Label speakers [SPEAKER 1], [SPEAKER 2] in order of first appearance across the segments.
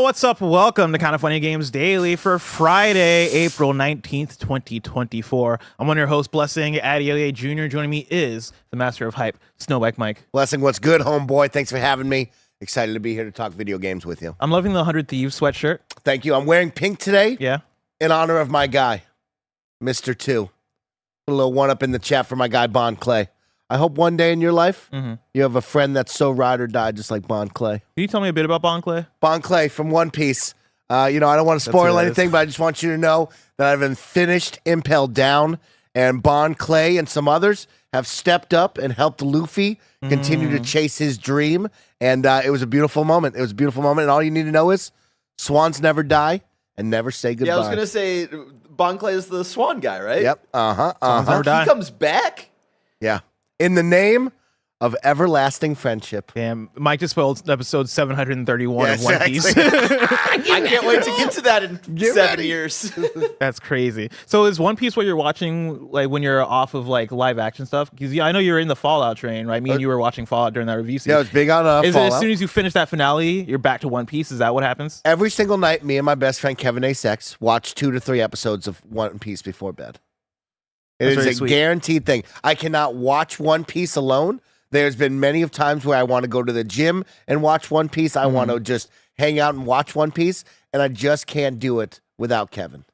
[SPEAKER 1] Yo, what's up? Welcome to Kind of Funny Games Daily for Friday, April 19th, 2024. I'm one of your hosts, Blessing Adeoye Jr. Joining me is the master of hype, Snowbike Mike.
[SPEAKER 2] Blessing, what's good, homeboy? Thanks for having me. Excited to be here to talk video games with you.
[SPEAKER 1] I'm loving the 100 Thieves sweatshirt.
[SPEAKER 2] Thank you. I'm wearing pink today.
[SPEAKER 1] Yeah.
[SPEAKER 2] In honor of my guy, Mr. 2. A little one-up in the chat for my guy, Bon Clay. I hope one day in your life, you have a friend that's so ride or die, just like Bon Clay.
[SPEAKER 1] Can you tell me a bit about Bon Clay?
[SPEAKER 2] Bon Clay from One Piece. I don't want to spoil anything, but I just want you to know that I've been finished Impel Down, and Bon Clay and some others have stepped up and helped Luffy continue to chase his dream, and it was a beautiful moment. It was a beautiful moment, and all you need to know is swans never die and never say goodbye.
[SPEAKER 3] Yeah, I was going to say, Bon Clay is the swan guy, right?
[SPEAKER 2] Yep,
[SPEAKER 1] Swans never die.
[SPEAKER 3] He comes back?
[SPEAKER 2] Yeah. In the name of everlasting friendship.
[SPEAKER 1] Damn, Mike just spoiled episode 731
[SPEAKER 2] Yes,
[SPEAKER 1] of One Piece.
[SPEAKER 3] I can't wait to get to that in 7 years.
[SPEAKER 1] That's crazy. So is One Piece what you're watching like when you're off of like live action stuff? Because I know you're in the Fallout train, right? Me and you were watching Fallout during that review season.
[SPEAKER 2] Yeah, it's big on
[SPEAKER 1] Is it
[SPEAKER 2] Fallout.
[SPEAKER 1] as soon as you finish that finale, you're back to One Piece? Is that what happens?
[SPEAKER 2] Every single night, me and my best friend Kevin A. Sex watch 2 to 3 episodes of One Piece before bed. It
[SPEAKER 1] That's very
[SPEAKER 2] is a
[SPEAKER 1] sweet.
[SPEAKER 2] guaranteed thing. I cannot watch One Piece alone. There's been many of times where I want to go to the gym and watch One Piece. I want to just hang out and watch One Piece, and I just can't do it without Kevin.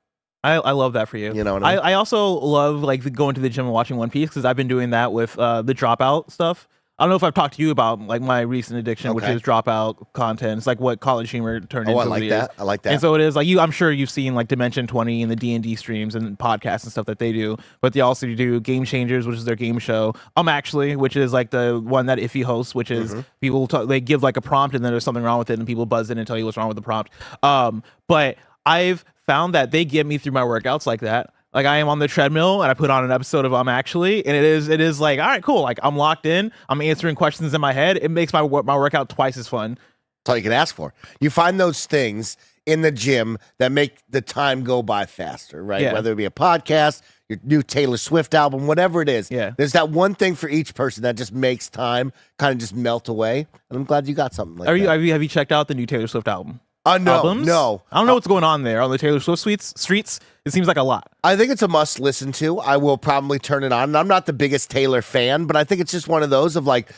[SPEAKER 1] I love that for you.
[SPEAKER 2] You know what I mean?
[SPEAKER 1] I also love like going to the gym and watching One Piece because I've been doing that with the Dropout stuff. I don't know if I've talked to you about like my recent addiction, which
[SPEAKER 2] Okay.
[SPEAKER 1] is Dropout content. It's like what College Humor turned into.
[SPEAKER 2] I like that. I like that.
[SPEAKER 1] And so it is like I'm sure you've seen like Dimension 20 and the D&D streams and podcasts and stuff that they do, but they also do Game Changers, which is their game show. Actually, which is like the one that Iffy hosts, which is people they give like a prompt and then there's something wrong with it and people buzz in and tell you what's wrong with the prompt. But I've found that they get me through my workouts like that. Like I am on the treadmill and I put on an episode of Actually, and it is like, all right, cool. Like I'm locked in. I'm answering questions in my head. It makes my workout twice as fun.
[SPEAKER 2] That's all you can ask for. You find those things in the gym that make the time go by faster, right?
[SPEAKER 1] Yeah.
[SPEAKER 2] Whether it be a podcast, your new Taylor Swift album, whatever it is.
[SPEAKER 1] Yeah.
[SPEAKER 2] There's that one thing for each person that just makes time kind of just melt away. And I'm glad you got something like that.
[SPEAKER 1] Have you checked out the new Taylor Swift album?
[SPEAKER 2] No,
[SPEAKER 1] Albums?
[SPEAKER 2] no.
[SPEAKER 1] I don't know what's going on there on the Taylor Swift streets. It seems like a lot.
[SPEAKER 2] I think it's a must listen to. I will probably turn it on. And I'm not the biggest Taylor fan, but I think it's just one of those of like,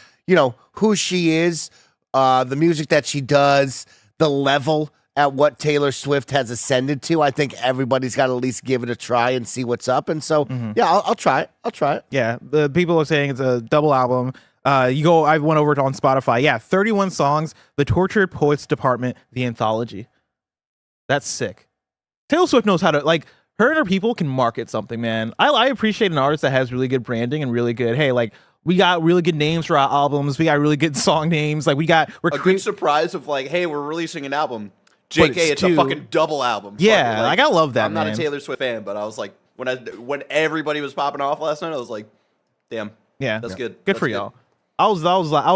[SPEAKER 2] who she is, the music that she does, the level at what Taylor Swift has ascended to. I think everybody's got to at least give it a try and see what's up. And so, yeah, I'll try it. I'll try it.
[SPEAKER 1] Yeah, the people are saying it's a double album. I went over it on Spotify. Yeah, 31 songs. The Tortured Poets Department, the anthology. That's sick. Taylor Swift knows how to her and her people can market something, man. I appreciate an artist that has really good branding and really good. Hey, like we got really good names for our albums. We got really good song names. Like we're
[SPEAKER 3] A good surprise of like, hey, we're releasing an album. JK, it's
[SPEAKER 1] two.
[SPEAKER 3] a fucking double album.
[SPEAKER 1] Yeah,
[SPEAKER 3] Fuck it.
[SPEAKER 1] like I love that.
[SPEAKER 3] I'm not
[SPEAKER 1] man.
[SPEAKER 3] a Taylor Swift fan, but I was like, when everybody was popping off last night, I was like, damn.
[SPEAKER 1] Yeah,
[SPEAKER 3] That's good.
[SPEAKER 1] Good
[SPEAKER 3] That's
[SPEAKER 1] for y'all. I was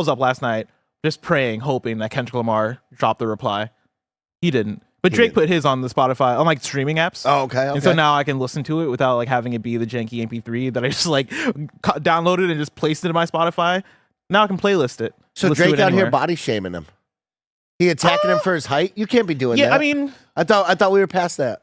[SPEAKER 1] up last night just praying, hoping that Kendrick Lamar dropped the reply. He didn't. But Drake put his on the Spotify, on like streaming apps.
[SPEAKER 2] Oh, okay.
[SPEAKER 1] And so now I can listen to it without like having it be the janky MP3 that I just like downloaded and just placed it in my Spotify. Now I can playlist it.
[SPEAKER 2] So
[SPEAKER 1] listen to
[SPEAKER 2] Drake
[SPEAKER 1] it
[SPEAKER 2] out
[SPEAKER 1] anywhere.
[SPEAKER 2] here body shaming him. He attacking him for his height. You can't be doing that.
[SPEAKER 1] Yeah, I mean,
[SPEAKER 2] I thought we were past that.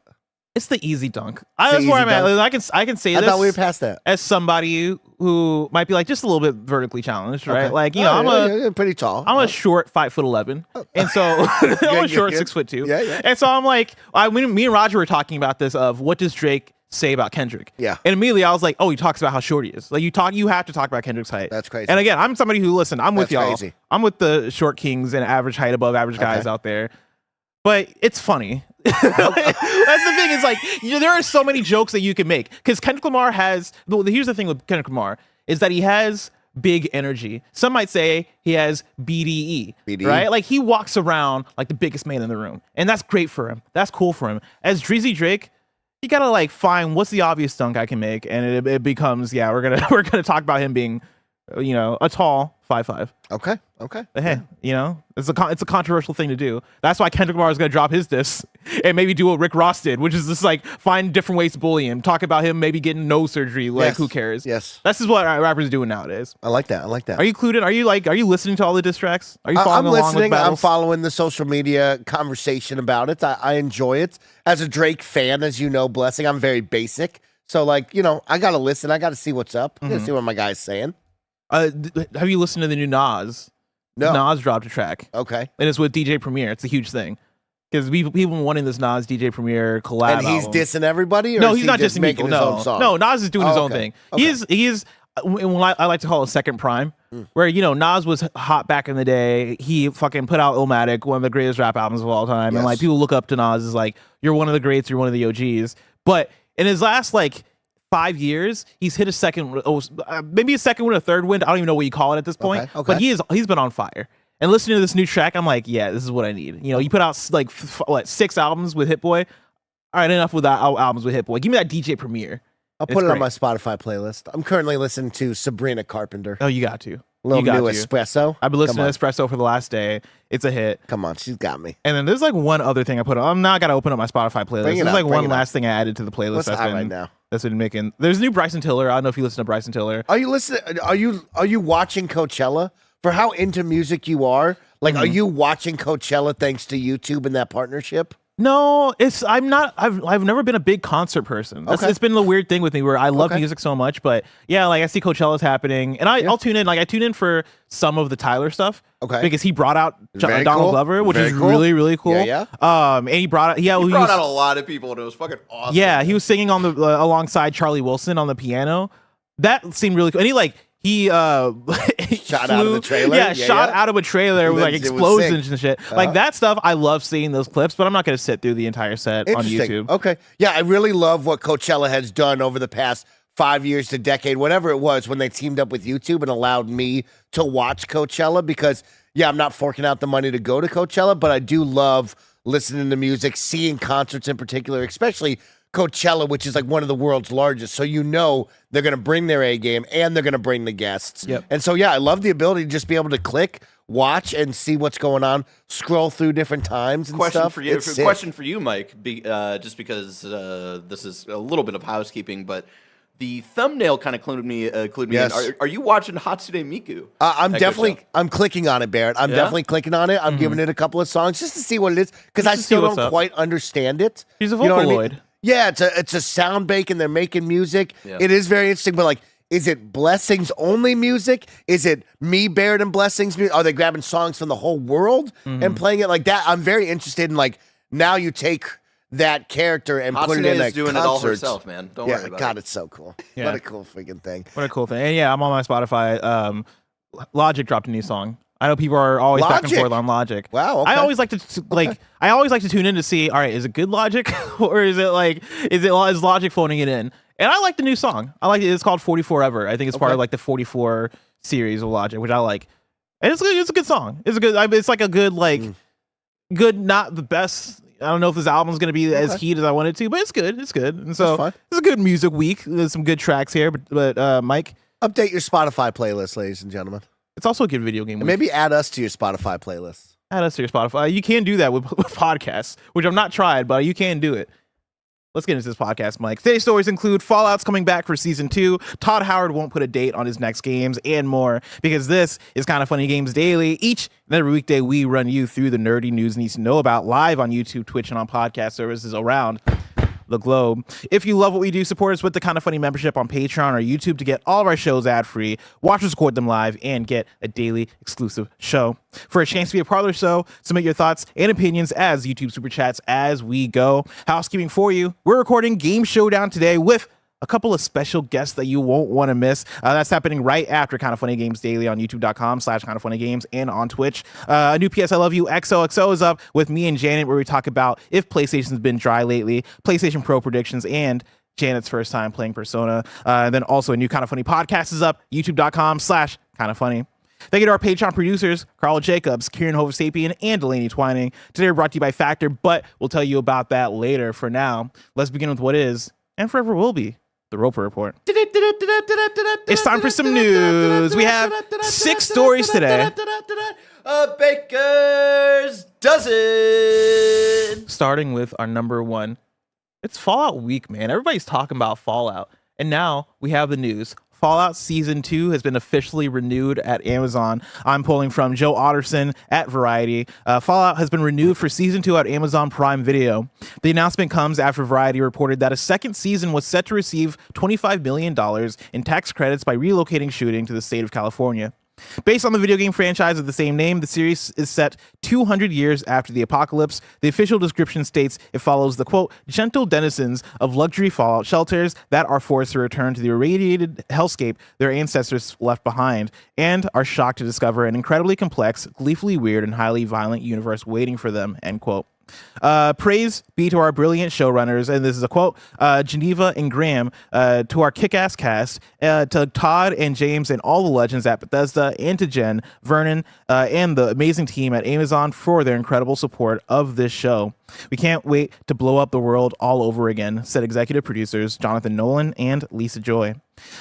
[SPEAKER 1] it's the easy dunk.
[SPEAKER 2] the
[SPEAKER 1] That's where
[SPEAKER 2] easy
[SPEAKER 1] I'm at.
[SPEAKER 2] dunk.
[SPEAKER 1] Like, I can say
[SPEAKER 2] I
[SPEAKER 1] this
[SPEAKER 2] thought we were past that.
[SPEAKER 1] as somebody who might be like just a little bit vertically challenged, right?
[SPEAKER 2] Okay.
[SPEAKER 1] Like,
[SPEAKER 2] You're pretty tall.
[SPEAKER 1] I'm a short 5'11", and so I'm a short
[SPEAKER 2] good.
[SPEAKER 1] 6'2".
[SPEAKER 2] Yeah, yeah.
[SPEAKER 1] And so I'm like, me and Roger were talking about this of what does Drake say about Kendrick?
[SPEAKER 2] Yeah.
[SPEAKER 1] And immediately I was like, oh, he talks about how short he is. Like you have to talk about Kendrick's height.
[SPEAKER 2] That's crazy.
[SPEAKER 1] And again, I'm somebody who I'm with
[SPEAKER 2] That's
[SPEAKER 1] y'all.
[SPEAKER 2] crazy.
[SPEAKER 1] I'm with the short kings and average height above average guys out there. But it's funny. That's the thing. Is like there are so many jokes that you can make because Kendrick Lamar has. Here's the thing with Kendrick Lamar is that he has big energy. Some might say he has BDE, right? Like he walks around like the biggest man in the room, and that's great for him. That's cool for him. As Drizzy Drake, you gotta like find what's the obvious dunk I can make, and it becomes we're gonna talk about him being, a tall 5-5.
[SPEAKER 2] Okay.
[SPEAKER 1] But hey, it's a controversial thing to do. That's why Kendrick Lamar is going to drop his diss and maybe do what Rick Ross did, which is just like find different ways to bully him. Talk about him maybe getting nose surgery. Like, who cares?
[SPEAKER 2] Yes.
[SPEAKER 1] This is what rappers are doing nowadays.
[SPEAKER 2] I like that.
[SPEAKER 1] Are you included? Are you listening to all the diss tracks? Are you following
[SPEAKER 2] I'm
[SPEAKER 1] along
[SPEAKER 2] listening.
[SPEAKER 1] with battles?
[SPEAKER 2] I'm following the social media conversation about it. I enjoy it. As a Drake fan, as you know, Blessing, I'm very basic. So, like, I got to listen. I got to see what's up. I got to see what my guy's saying.
[SPEAKER 1] Have you listened to the new Nas?
[SPEAKER 2] No.
[SPEAKER 1] Nas dropped a track.
[SPEAKER 2] Okay.
[SPEAKER 1] And it's with DJ Premier. It's a huge thing. Because people been wanting this Nas DJ Premier collab
[SPEAKER 2] And he's
[SPEAKER 1] album.
[SPEAKER 2] dissing everybody? Or
[SPEAKER 1] No,
[SPEAKER 2] is
[SPEAKER 1] he's
[SPEAKER 2] he
[SPEAKER 1] not
[SPEAKER 2] just
[SPEAKER 1] dissing
[SPEAKER 2] making
[SPEAKER 1] people.
[SPEAKER 2] his
[SPEAKER 1] No,
[SPEAKER 2] own song?
[SPEAKER 1] no, Nas is doing his own thing.
[SPEAKER 2] Okay.
[SPEAKER 1] He is what I like to call a second prime, where Nas was hot back in the day. He fucking put out Illmatic, one of the greatest rap albums of all time, and like people look up to Nas as like, you're one of the greats, you're one of the OGs. But in his last 5 years, he's hit a second, maybe a second win, a third win. I don't even know what you call it at this point.
[SPEAKER 2] Okay.
[SPEAKER 1] But he's been on fire. And listening to this new track, I'm like, yeah, this is what I need. You put out 6 albums with Hit Boy. All right, enough with that albums with Hit Boy. Give me that DJ Premier.
[SPEAKER 2] I'll put it on my Spotify playlist. I'm currently listening to Sabrina Carpenter.
[SPEAKER 1] Oh, you got to.
[SPEAKER 2] Little new Espresso.
[SPEAKER 1] I've been listening to Espresso for the last day. It's a hit.
[SPEAKER 2] Come on, she's got me.
[SPEAKER 1] And then there's one other thing I put on. I'm not gonna open up my Spotify playlist. There's one last thing I added to the playlist.
[SPEAKER 2] What's hot right now?
[SPEAKER 1] That's been making. There's new Bryson Tiller. I don't know if you listen to Bryson Tiller.
[SPEAKER 2] Are you listening? Are you watching Coachella? For how into music you are, are you watching Coachella thanks to YouTube and that partnership?
[SPEAKER 1] No, I'm not. I've never been a big concert person. It's been the weird thing with me where I love music so much, but yeah, I see Coachella's happening, and I'll tune in. I tune in for some of the Tyler stuff, because he brought out Donald Glover, which is really, really cool.
[SPEAKER 2] Yeah.
[SPEAKER 1] And he brought out
[SPEAKER 3] a lot of people, and it was fucking awesome.
[SPEAKER 1] Yeah, he was singing on the alongside Charlie Wilson on the piano. That seemed really cool, and he
[SPEAKER 2] shot out of the trailer.
[SPEAKER 1] Shot out of a trailer with explosions and shit. That stuff. I love seeing those clips, but I'm not going to sit through the entire set on YouTube.
[SPEAKER 2] Okay. Yeah, I really love what Coachella has done over the past 5 years to decade, whatever it was, when they teamed up with YouTube and allowed me to watch Coachella because, I'm not forking out the money to go to Coachella, but I do love listening to music, seeing concerts in particular, especially Coachella, which is one of the world's largest. So they're going to bring their A game and they're going to bring the guests.
[SPEAKER 1] Yep.
[SPEAKER 2] And so, I love the ability to just be able to click, watch, and see what's going on, scroll through different times and stuff.
[SPEAKER 3] Question for you, Mike, just because this is a little bit of housekeeping, but the thumbnail kind of clued me
[SPEAKER 2] Yes.
[SPEAKER 3] in. Are you watching Hatsune Miku?
[SPEAKER 2] I'm clicking on it, Barrett. I'm definitely clicking on it. I'm giving it a couple of songs just to see what it is because I still don't quite understand it.
[SPEAKER 1] He's a Vocaloid.
[SPEAKER 2] Yeah, it's a sound bank and they're making music. Yeah. It is very interesting, but is it Blessings only music? Is it me, Barrett, and Blessings music? Are they grabbing songs from the whole world and playing it like that? I'm very interested in now you take that character and put it in a
[SPEAKER 3] doing
[SPEAKER 2] concert.
[SPEAKER 3] It all herself, man. Don't worry about it.
[SPEAKER 2] God, it's so cool.
[SPEAKER 1] Yeah.
[SPEAKER 2] What a cool freaking thing.
[SPEAKER 1] What a cool thing. And I'm on my Spotify. Logic dropped a new song. I know people are always back and forth on Logic.
[SPEAKER 2] Wow. Okay.
[SPEAKER 1] I always like to I always like to tune in to see, all right, is it good Logic or is Logic phoning it in? And I like the new song. I like it. It's called 44 Ever. I think it's part of the 44 series of Logic, which I like. And it's a good song. It's a good. It's a good good, not the best. I don't know if this album's gonna be as heat as I want it to, but it's good. It's good. And so it's a good music week. There's some good tracks here. But Mike,
[SPEAKER 2] update your Spotify playlist, ladies and gentlemen.
[SPEAKER 1] It's also a good video game week.
[SPEAKER 2] And maybe add us to your Spotify playlist.
[SPEAKER 1] Add us to your Spotify. You can do that with podcasts, which I've not tried, but you can do it. Let's get into this podcast, Mike. Today's stories include Fallout's coming back for Season 2, Todd Howard won't put a date on his next games, and more, because this is Kinda Funny Games Daily. Each and every weekday, we run you through the nerdy news you need to know about live on YouTube, Twitch, and on podcast services around the globe. If you love what we do, support us with the Kinda Funny membership on Patreon or YouTube to get all of our shows ad-free, watch us record them live, and get a daily exclusive show. For a chance to be a part of the show, submit your thoughts and opinions as YouTube Super Chats as we go. Housekeeping for you, we're recording Game Showdown today with a couple of special guests that you won't want to miss. That's happening right after Kinda Funny Games Daily on youtube.com/KindaFunnyGames and on Twitch. A new PS I Love You XOXO is up with me and Janet, where we talk about if PlayStation's been dry lately, PlayStation Pro predictions, and Janet's first time playing Persona. And then also a new Kinda Funny podcast is up, youtube.com/KindaFunny. Thank you to our Patreon producers, Carl Jacobs, Kieran Hover-Sapien, and Delaney Twining. Today we're brought to you by Factor, but we'll tell you about that later. For now, let's begin with what is, and forever will be, the Roper Report. It's time for some news. We have 6 stories today.
[SPEAKER 3] A baker's dozen.
[SPEAKER 1] Starting with our number 1. It's Fallout week, man. Everybody's talking about Fallout. And now we have the news. Fallout Season 2 has been officially renewed at Amazon. I'm pulling from Joe Otterson at Variety. Fallout has been renewed for Season 2 at Amazon Prime Video. The announcement comes after Variety reported that a second season was set to receive $25 million in tax credits by relocating shooting to the state of California. Based on the video game franchise of the same name, the series is set 200 years after the apocalypse. The official description states it follows the, quote, gentle denizens of luxury Fallout shelters that are forced to return to the irradiated hellscape their ancestors left behind, and are shocked to discover an incredibly complex, gleefully weird, and highly violent universe waiting for them, end quote. Praise be to our brilliant showrunners, and this is a quote, Geneva and Graham, to our kick-ass cast, to Todd and James and all the legends at Bethesda, and to Jen, Vernon, and the amazing team at Amazon for their incredible support of this show. We can't wait to blow up the world all over again, said executive producers Jonathan Nolan and Lisa Joy.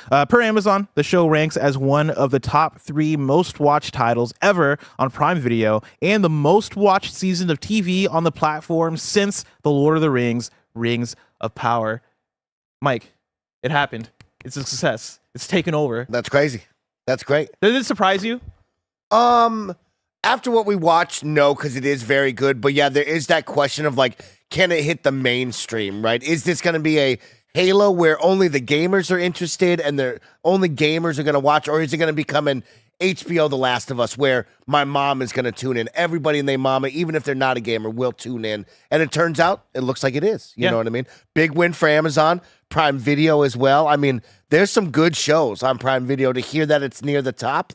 [SPEAKER 1] Per Amazon, the show ranks as one of the top 3 most watched titles ever on Prime Video and the most watched season of TV on the platform since The Lord of the Rings, Rings of Power. Mike, it happened. It's a success. It's taken over.
[SPEAKER 2] That's crazy. That's great.
[SPEAKER 1] Did it surprise you?
[SPEAKER 2] After what we watched, no, because it is very good. But yeah, there is that question of like, can it hit the mainstream, right? Is this going to be a Halo where only the gamers are interested and only gamers are going to watch, or is it going to become an HBO The Last of Us where my mom is going to tune in? Everybody and their mama, even if they're not a gamer, will tune in. And it turns out it looks like it is. You know what I mean? Big win for Amazon, Prime Video as well. I mean, there's some good shows on Prime Video. To hear that it's near the top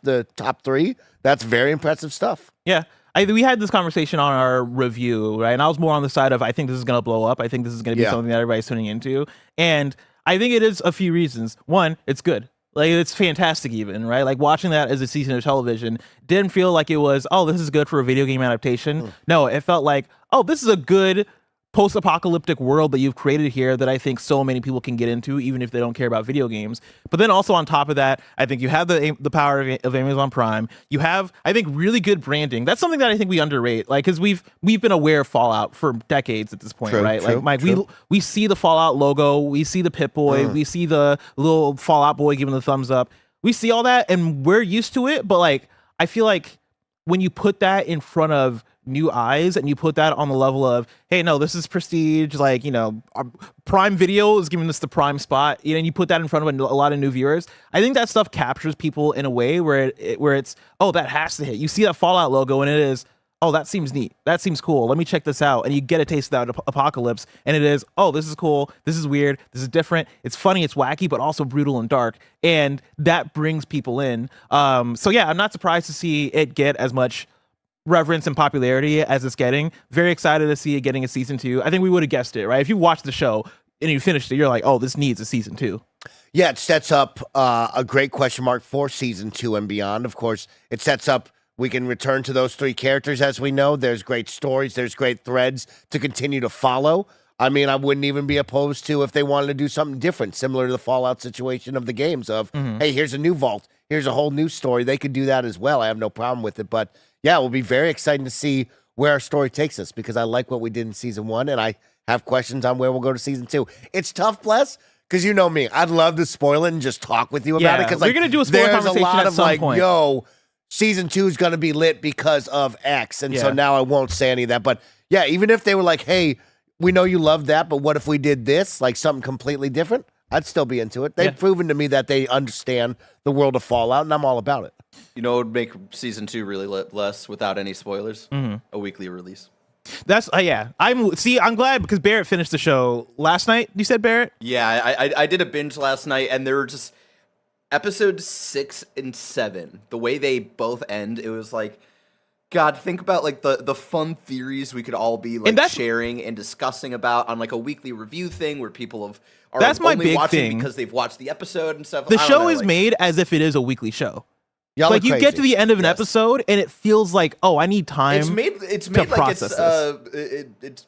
[SPEAKER 2] 3, that's very impressive stuff.
[SPEAKER 1] Yeah. We had this conversation on our review, right? And I was more on the side of, I think this is going to blow up. I think this is going to be something that everybody's tuning into. And I think it is a few reasons. One, it's good. Like, it's fantastic even, right? Like, watching that as a season of television didn't feel like it was, oh, this is good for a video game adaptation. No, it felt like, oh, this is a good post-apocalyptic world that you've created here that I think so many people can get into, even if they don't care about video games. But then also on top of that, I think you have the power of Amazon Prime. You have, I think, really good branding. That's something that I think we underrate, like, because we've been aware of Fallout for decades at this point, right? Like, Mike, we see the Fallout logo, we see the Pip-Boy, we see the little Fallout boy giving the thumbs up. We see all that, and we're used to it. But like, I feel like when you put that in front of new eyes and you put that on the level of, hey, no, this is prestige, like, you know, our Prime Video is giving us the prime spot, you know, and you put that in front of a lot of new viewers, I think that stuff captures people in a way where it's, oh, that has to hit. You see that Fallout logo and it is, oh, that seems neat, that seems cool, let me check this out, and you get a taste of that apocalypse, and it is, oh, this is cool, this is weird, this is different, it's funny, it's wacky, but also brutal and dark, and that brings people in. So yeah, I'm not surprised to see it get as much reverence and popularity as it's getting. Very excited to see it getting a season 2. I think we would have guessed it, right? If you watched the show and you finished it, you're like, oh, this needs a season 2.
[SPEAKER 2] Yeah, it sets up a great question mark for season 2 and beyond. Of course, it sets up, we can return to those 3 characters as we know. There's great stories, there's great threads to continue to follow. I mean, I wouldn't even be opposed to if they wanted to do something different, similar to the Fallout situation of the games of, hey, here's a new vault, here's a whole new story. They could do that as well. I have no problem with it. But yeah, it will be very exciting to see where our story takes us, because I like what we did in season 1, and I have questions on where we'll go to season 2. It's tough, Bless, because you know me. I'd love to spoil it and just talk with you about it. Because like,
[SPEAKER 1] we're going to do a spoiler conversation
[SPEAKER 2] a lot
[SPEAKER 1] at
[SPEAKER 2] of
[SPEAKER 1] some
[SPEAKER 2] like,
[SPEAKER 1] point.
[SPEAKER 2] yo, season 2 is going to be lit because of X. And so now I won't say any of that. But yeah, even if they were like, hey, we know you love that, but what if we did this, like something completely different? I'd still be into it. They've proven to me that they understand the world of Fallout, and I'm all about it.
[SPEAKER 3] You know, it would make season 2 really less without any spoilers. A weekly release.
[SPEAKER 1] That's I'm glad, because Barrett finished the show last night. You said, Barrett?
[SPEAKER 3] Yeah, I did a binge last night, and there were just episodes 6 and 7. The way they both end, it was like, God, think about like the fun theories we could all be like sharing and discussing about on like a weekly review thing where people are
[SPEAKER 1] that's my
[SPEAKER 3] only
[SPEAKER 1] big
[SPEAKER 3] watching
[SPEAKER 1] thing.
[SPEAKER 3] Because they've watched the episode and stuff.
[SPEAKER 1] The show is made as if it is a weekly show.
[SPEAKER 2] Y'all
[SPEAKER 1] like you get to the end of an episode and it feels like, oh, I need time.
[SPEAKER 3] It's made like it's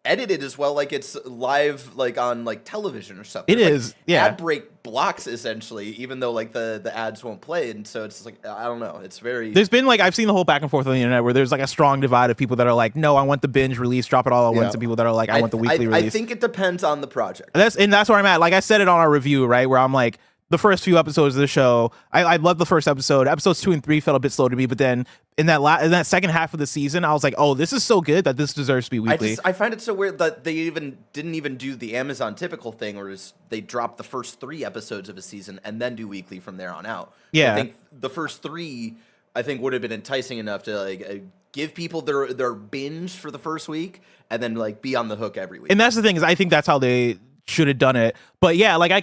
[SPEAKER 3] edited as well, like it's live, like on like television or something.
[SPEAKER 1] It
[SPEAKER 3] There's,
[SPEAKER 1] is,
[SPEAKER 3] like,
[SPEAKER 1] yeah.
[SPEAKER 3] ad break blocks essentially, even though like the ads won't play, and so it's like I don't know. It's very.
[SPEAKER 1] There's been like I've seen the whole back and forth on the internet where there's like a strong divide of people that are like, no, I want the binge release, drop it all at once, and people that are like, I want the weekly release.
[SPEAKER 3] I think it depends on the project.
[SPEAKER 1] That's where I'm at. Like I said it on our review, right? Where I'm like, the first few episodes of the show, I loved the first episode. Episodes 2 and 3 felt a bit slow to me, but then in that second half of the season, I was like, oh, this is so good that this deserves to be weekly.
[SPEAKER 3] I find it so weird that they didn't even do the Amazon typical thing, where they drop the first 3 episodes of a season and then do weekly from there on out.
[SPEAKER 1] Yeah,
[SPEAKER 3] I think the first 3, would have been enticing enough to like give people their binge for the first week and then like be on the hook every week.
[SPEAKER 1] And that's the thing, is I think that's how they should have done it. But yeah, like I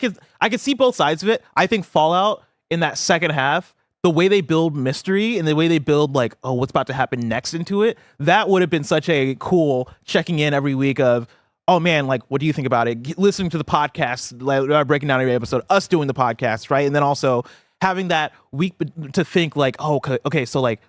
[SPEAKER 1] could see both sides of it. I think Fallout in that second half, the way they build mystery and the way they build like, oh, what's about to happen next into it, that would have been such a cool checking in every week of, oh man, like, what do you think about it? Listening to the podcast, like, breaking down every episode, us doing the podcast, right? And then also having that week to think like, oh, okay, so like,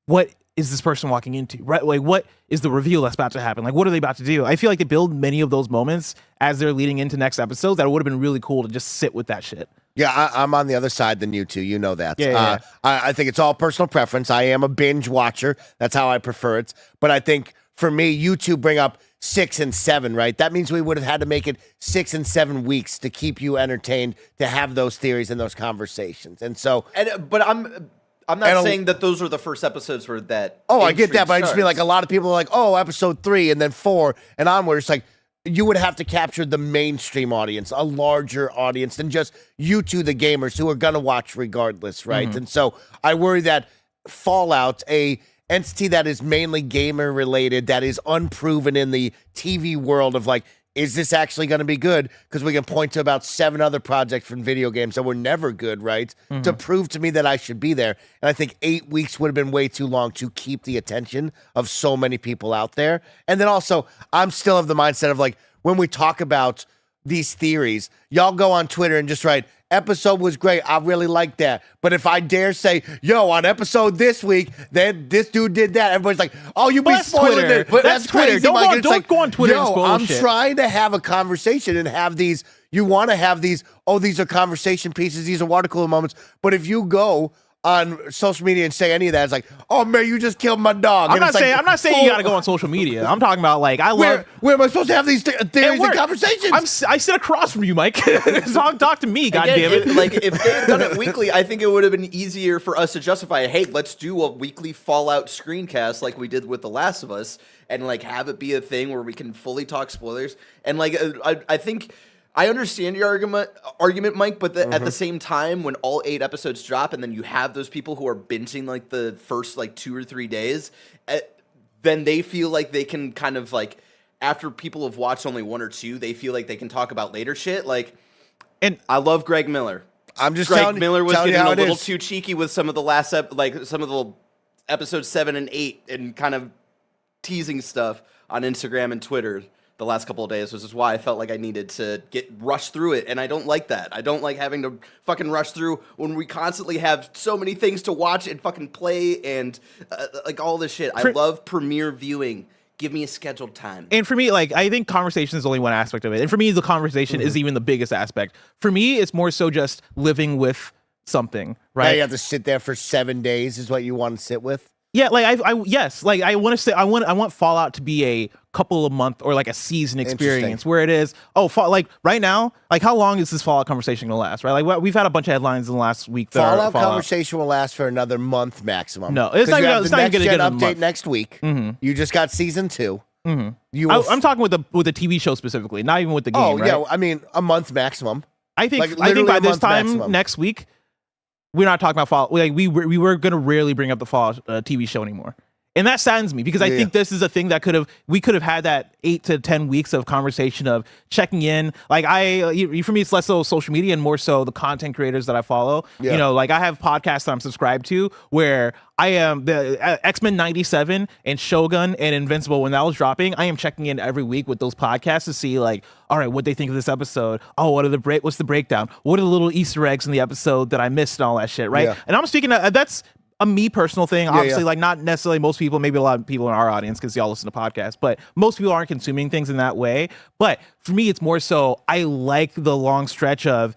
[SPEAKER 1] what is this person walking into, right? Like, what is the reveal that's about to happen? Like, what are they about to do? I feel like they build many of those moments as they're leading into next episodes that it would have been really cool to just sit with that shit.
[SPEAKER 2] Yeah, I'm on the other side than you two. You know that.
[SPEAKER 1] Yeah.
[SPEAKER 2] I think it's all personal preference. I am a binge watcher. That's how I prefer it. But I think for me, you two bring up 6 and 7, right? That means we would have had to make it 6 and 7 weeks to keep you entertained, to have those theories and those conversations. And so,
[SPEAKER 3] but I'm not saying that those are the first episodes where that.
[SPEAKER 2] Oh, I get that, but I just mean like a lot of people are like, oh, episode 3 and then 4 and onward. It's like you would have to capture the mainstream audience, a larger audience than just you two, the gamers who are gonna watch regardless, right? And so I worry that Fallout, a entity that is mainly gamer related, that is unproven in the TV world of like, is this actually going to be good? Because we can point to about 7 other projects from video games that were never good, right? To prove to me that I should be there. And I think 8 weeks would have been way too long to keep the attention of so many people out there. And then also, I'm still of the mindset of like, when we talk about these theories, y'all go on Twitter and just write, episode was great, I really like that. But if I dare say, yo, on episode this week, then this dude did that, everybody's like, oh, you be spoiling it.
[SPEAKER 1] But that's Twitter.
[SPEAKER 2] Crazy,
[SPEAKER 1] Don't go on Twitter and spoil
[SPEAKER 2] I'm
[SPEAKER 1] shit.
[SPEAKER 2] trying to have a conversation and have these, you want to have these, oh, these are conversation pieces, these are water cooler moments. But if you go on social media and say any of that, it's like, oh man, you just killed my dog.
[SPEAKER 1] I'm not saying you got to go on social media. I'm talking about like where
[SPEAKER 2] am I supposed to have these theories and conversations?
[SPEAKER 1] I sit across from you, Mike. Talk to me, goddammit.
[SPEAKER 3] Like if they had done it weekly, I think it would have been easier for us to justify, hey, let's do a weekly Fallout screencast like we did with The Last of Us, and like have it be a thing where we can fully talk spoilers. And like I think I understand your argument, Mike, but at the same time, when all 8 episodes drop and then you have those people who are binging like the first like 2 or 3 days, then they feel like they can kind of like, after people have watched only 1 or 2, they feel like they can talk about later shit. Like, and I love Greg Miller.
[SPEAKER 2] I'm just
[SPEAKER 3] Greg Miller was getting a little too cheeky with some of the some of the episodes 7 and 8 and kind of teasing stuff on Instagram and Twitter the last couple of days, which is why I felt like I needed to rush through it, and I don't like that. I don't like having to fucking rush through when we constantly have so many things to watch and fucking play and like all this shit. I love premiere viewing. Give me a scheduled time.
[SPEAKER 1] And for me, like, I think conversation is only one aspect of it. And for me, the conversation is even the biggest aspect. For me, it's more so just living with something, right?
[SPEAKER 2] Yeah, you have to sit there for 7 days is what you want to sit with?
[SPEAKER 1] Yeah, like yes, like I want to say I want Fallout to be a couple of month or like a season experience where it is like right now, like how long is this Fallout conversation gonna last, right? Like we've had a bunch of headlines in the last week.
[SPEAKER 2] Fallout conversation will last for another month maximum.
[SPEAKER 1] No, it's not even gonna get an
[SPEAKER 2] update next week. You just got season 2.
[SPEAKER 1] I'm talking with the TV show specifically, not even with the game.
[SPEAKER 2] Oh
[SPEAKER 1] right?
[SPEAKER 2] yeah, I mean a month maximum.
[SPEAKER 1] I think by this time next week, we're not talking about Fallout. Like we were going to rarely bring up the Fallout TV show anymore. And that saddens me because I think this is a thing that we could have had that 8 to 10 weeks of conversation of checking in. Like for me, it's less so social media and more so the content creators that I follow. Yeah. You know, like I have podcasts that I'm subscribed to where I am the X-Men 97 and Shogun and Invincible. When that was dropping, I am checking in every week with those podcasts to see like, all right, what they think of this episode. Oh, what's the breakdown? What are the little Easter eggs in the episode that I missed and all that shit, right? Yeah. And I'm speaking of, a me personal thing. Obviously, like not necessarily most people, maybe a lot of people in our audience because y'all listen to podcasts, but most people aren't consuming things in that way. But for me, it's more so I like the long stretch of,